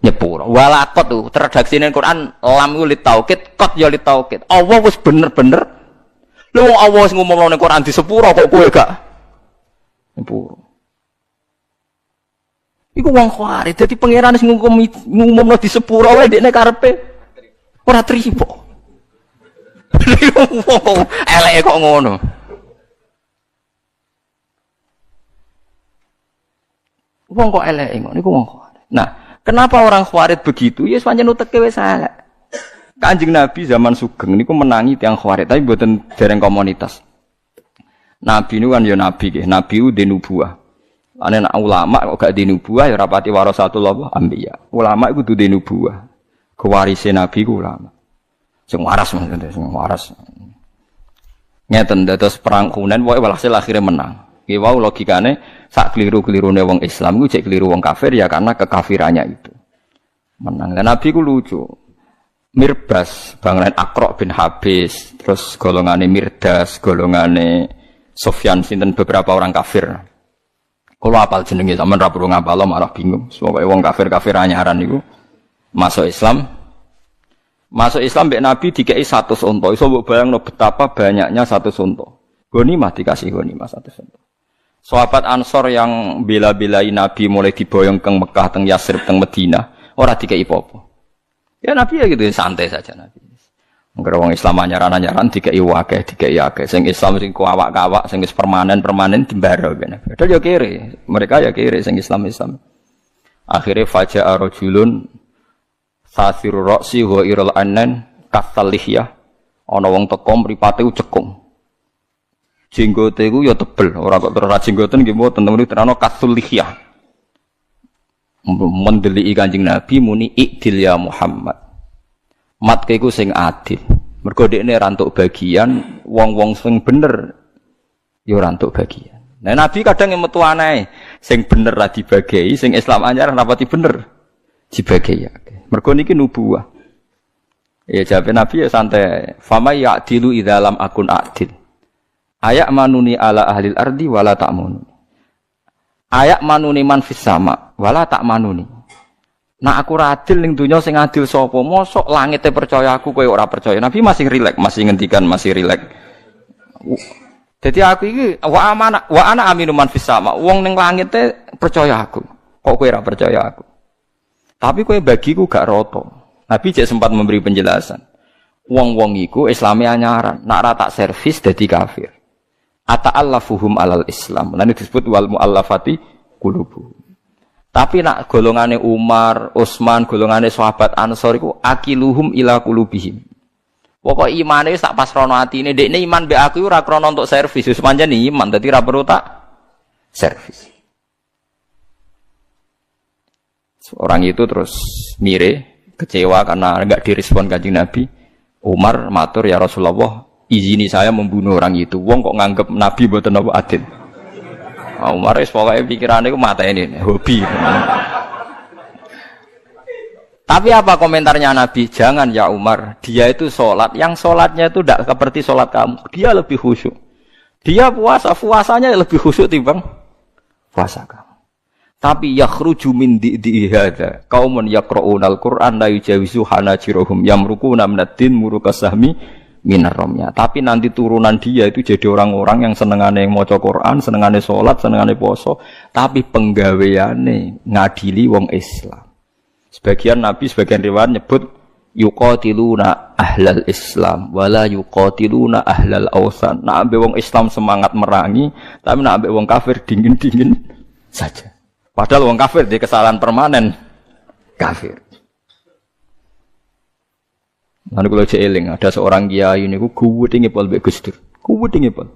nyepuro. Walaqad tu redaksine Quran lam ku li taukid, qad ya li taukid. Allah wis bener-bener. Lha wong Allah wis ngumumno ning Quran di sepuro kok kowe gak nyepuro. Iku wong Khawarij, dadi pangeran sing ngumumno di sepuro wae dekne karepe ora trimo. Eleke kok ngono. Wong kok eleke ngono niku wong Khawarij. Nah, kenapa orang Khawarij begitu? Ya pancen uteke wis elek. Kanjeng Nabi zaman Sugeng niku menangi tiyang Khawarij, tapi mboten dereng komunitas. Nabi niku kan ya nabi nggih, nabi ku denubuah. Ane nak ulama kok gak dinubuah ya rapati warasatul anbiya. Ulama iku duwe nubuah. Kewarise nabi ku ulama. Sing waras maksudnya, sing waras. Ngeten dados perang Hunain wae walhasil akhire menang. Ki wau logikane sak kliru-klirune wong Islam iku cek kliru wong kafir ya karena kekafirannya itu. Menang. Dan nabi ku lucu. Mirbas bangunan Aqra bin Habis, terus golongane Mirdas, golongane Sufyan sinten beberapa orang kafir. Kalau apal jenenge sampean ra perlu ngapal malah bingung. Pokoke wong kafir-kafir anyaran niku masuk Islam. Masuk Islam mbek Nabi dikei 100 unta. Iso mbok bayangno betapa banyaknya 100 unta. Ghanimah dikasih ghanimah 100 unta. Sahabat Ansor yang bela-belai Nabi mulai diboyong ke Mekah teng Yasrib teng Madinah, ora dikei apa-apa. Ya Nabi ya gitu santai saja Nabi. Engger wong Islam anyaran-anyaran dikei akeh. Sing Islam sing kuawak-kawak sing wis permanen dimbaro kene. Padahal ya kere, mereka ya kere sing Islam. Akhire faja'a rajulun sasiru ra'si wa irul anan kasalihya. Ana wong teko mripate cekung. Jenggote iku ya tebel, ora kok terus jenggoten nggih mboten temen terano kasulihya. Mendeliki Kanjeng Nabi muni ikdil ya Muhammad. Matke iku sing adil. Mergo dekne ra entuk bagian, wong-wong sing bener ya ora entuk bagian. Nah Nabi kadang metu aneh, sing bener ra dibagi, sing Islam anyar rapati bener dibagi. Mergo niki nubuwah. Ya jawab Nabi ya santai. Fama ya'dilu idza lam akun adil. Ayak manuni ala ahlil ardi wala ta'mununi. Ayak manuni man fis sama wala ta'manuni. Nah aku adil ning dunya sing adil sapa? Mosok langite percaya aku kowe ora percaya. Nabi masih rileks, masih ngendikan masih rileks. Dadi aku iki wa ana aminu man fis sama. Wong ning langite percaya aku. Kok kowe ora percaya aku? Tapi kowe bagiku gak rata. Nabi cek sempat memberi penjelasan. Wong-wong iku Islame anyaran, nak ra tak servis dadi kafir. Ata'allafuhum alal Islam. Lan disebut wal muallafati qulubuhum. Tapi nak golongane Umar, Utsman, golongane sahabat Ansor iku akiluhum ila qulubihim. Pokok imane wis tak pasrono atine, ndekne iman mbek aku ora krana untuk servis, wis pancen iman dadi ora perlu tak servis. Orang itu terus mire, kecewa karena enggak direspon Kanjeng Nabi. Umar matur, ya Rasulullah, izini saya membunuh orang itu. Wong kok nganggep Nabi mboten apa adil. Umar wis pokoke pikirane ku mateni, hobi. Tapi apa komentarnya Nabi? Jangan ya Umar, dia itu sholat, yang sholatnya itu tidak seperti sholat kamu. Dia lebih khusyuk. Dia puasanya lebih khusyuk timbang puasa kamu. Tapi yakhruju min di'i hadza qaumun yaqra'unal Qur'an la yujawizu hanajirahum yamruquna minad-din murukasahmi minar ramya. Tapi nanti turunan dia itu jadi orang-orang yang senengane maca Quran, senengane salat, senengane poso, tapi penggaweane ngadili wong Islam. Sebagian nabi, sebagian riwayat nyebut yuqatiluna ahlal Islam wala yuqatiluna ahlal awsan. Nak ambek wong Islam semangat merangi, tapi nak ambek wong kafir dingin-dingin saja. Padahal wong kafir di kesalahan permanen kafir. Lalu kalau jeeling ada seorang kiai ini ku guwet ngepol mbek Gus Dur. Guwet ngepol.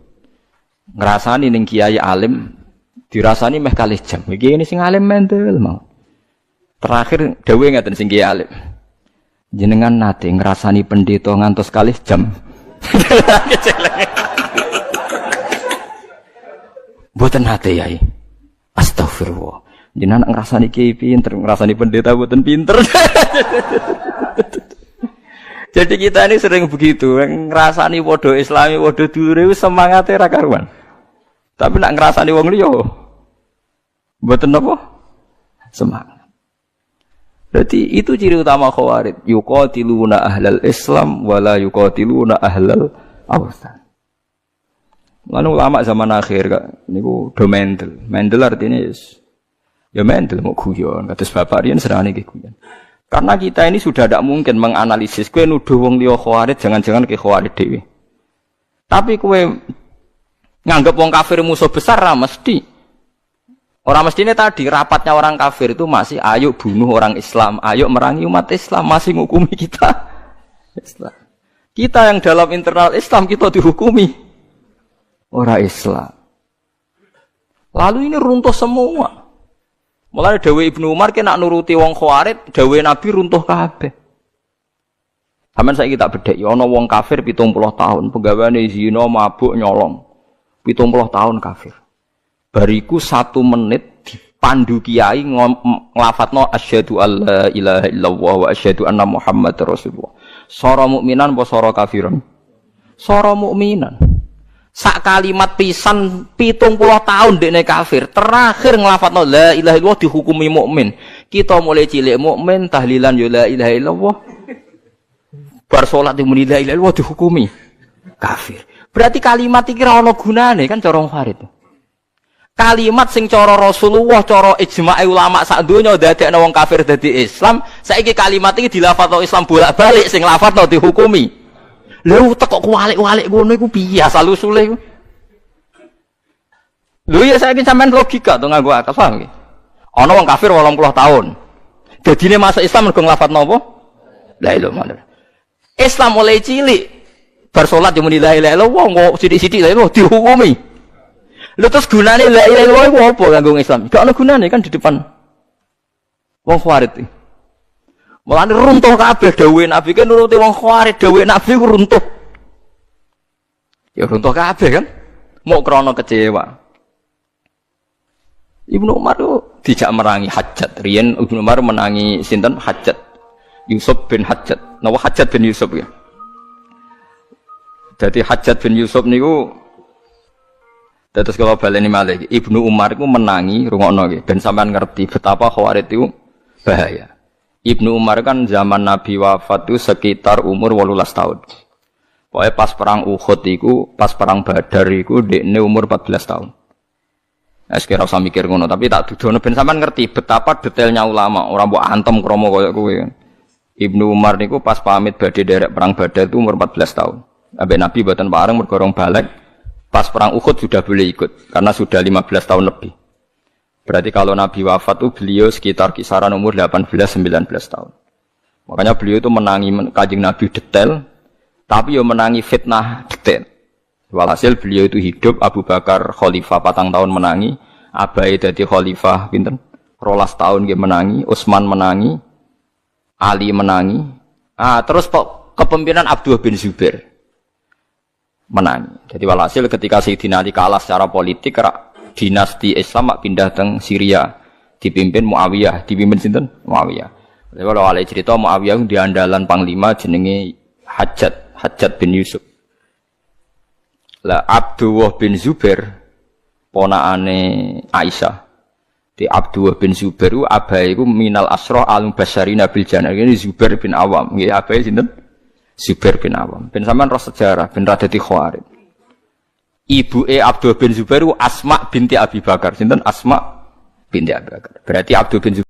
Ngrasani ning kiai alim dirasani meh kalih jam. Iki ini sing alim mentel mau. Terakhir dawuhe ngaten sing kiai alim. Jenengan nate ngrasani pendeta ngantos kalih jam. Mboten nate yai. Astagfirullah. Jenengan ngrasani kiai pinter, ngrasani pendeta mboten pinter. Jadi kita ini sering begitu, ngrasani padha Islami, padha dulure wis semangate ra karuan. Tapi nak ngrasani wong liya mboten apa? Semangat. Berarti itu ciri utama Khawarij, yuqatiluna ahlal Islam wala yuqatiluna ahlal awsan. Lalu ulama zaman akhir kak, niku do mendel. Mendel artinya ya mendel mau guyon. Kados bapak riyen serane nggih guyon. Karena kita ini sudah tidak mungkin menganalisis. Kowe nuduh wong liya Khawarij, jangan-jangan ke Khawarij dhewe. Tapi kowe nganggep wong kafir musuh besar ra mesti. Orang mestine tadi rapatnya orang kafir itu masih ayo bunuh orang Islam, ayo merangi umat Islam, masih ngukumi kita Islam. Kita yang dalam internal Islam kita dihukumi orang Islam. Lalu ini runtuh semua. Mulai dawuh Ibnu Umar ki nak nuruti wong Khawarij, dawuh Nabi runtuh kabeh. Sampeyan saiki tak bedheki ana wong kafir 70 tahun, penggaweane zina, mabuk, nyolong. 70 tahun kafir. Bariku 1 menit dipandu kiai nglafatno asyhadu alla ilaha illallah wa asyhadu anna muhammadar rasulullah. Sora mukminan apa sora kafiran? Sora mukminan. Sak kalimat pisan 70 tahun dekne kafir. Terakhir nglafatno la ilaha illallah dihukumi mukmin. Kita mulai cilik mukmin tahlilan ya la ilaha illallah. Bar salat muni la ilaha illallah dihukumi kafir. Berarti kalimat iki ora ana gunane kan cara Farid. Kalimat sing cara Rasulullah, cara ijma' ulama sak donya dadekno wong kafir dadi Islam, saiki kalimat iki dilafadzno Islam bolak-balik sing lafadzno dihukumi. Lha teko kuwalik-walik ngono iku piye asal usule iku? Lho ya saiki sampean logika to nganggo akal paham iki. Ana wong kafir 80 tahun. Dadine masuk Islam mergo nglafadzno apa? La ilaha illallah. Islam mulai cilik bar salat yo muni la ilaha illallah kok sithik-sithik la ilaha dihukumi. Lha terus gunane la ilaha illallah iku apa kanggo Islam? Gak ana gunane kan di depan wong Khawarij. Mulane runtuh kabeh dawuhe Nabi kan nuruti wong Khawarij, dawuhe Nabi ku runtuh. Ya runtuh kabeh kan? Mok krana kecewa. Ibnu Umar itu dijak merangi Hajjat. Riyen Ibnu Umar menangi sinten Hajjat. Yusuf bin Hajjat. Napa Hajjat bin Yusuf ya? Jadi Hajjat bin Yusuf niku terus kalau baleni malih Ibnu Umar itu menangi rungokno nggih ben sampean ngerti betapa Khawarij itu bahaya. Ibnu Umar kan zaman Nabi wafat itu sekitar umur 18 tahun. Pokoknya pas perang Uhud itu, pas perang Badar itu dekne umur 14 tahun. Kira usah mikir ngono, tapi tak dudono ben sampean ngerti betapa detailnya ulama, ora mbok antem kromo koyo kowe. Ibnu Umar niku pas pamit badhe derek perang Badar itu umur 14 tahun. Ambek Nabi mboten pareng mergo rong balik. Pas perang Uhud sudah boleh ikut karena sudah 15 tahun lebih. Berarti kalau Nabi wafat itu beliau sekitar kisaran umur 18-19 tahun. Makanya beliau itu menangi Kanjeng Nabi detail, tapi yo menangi fitnah detail. Walhasil beliau itu hidup, Abu Bakar khalifah 4 tahun menangi, Abai dadi khalifah pinten? 12 tahun nggih menangi, Utsman menangi, Ali menangi. Terus kepemimpinan Abdullah bin Zubair menangi. Jadi walhasil ketika Sayyidina Ali kalah secara politik, dinasti Islam pindah teng Syria, dipimpin Muawiyah, dipimpin sinten? Muawiyah. Jadi kalau ada cerita Muawiyah di andalan panglima jenenge Hajjat bin Yusuf. Lah Abdullah bin Zubair ponakane Aisyah. Di Abdullah bin Zubair itu abai itu minal asroh al-mubasyarina bil jannah. Ini Zubair bin Awam. Nggih abai sinten? Zubair bin Awam. Ben sampean roh sejarah ben radati khawarij. Ibuke Abdullah bin Zubair itu Asma binti Abi Bakar. Sinten? Asma binti Abi Bakar. Berarti Abdullah bin Zubair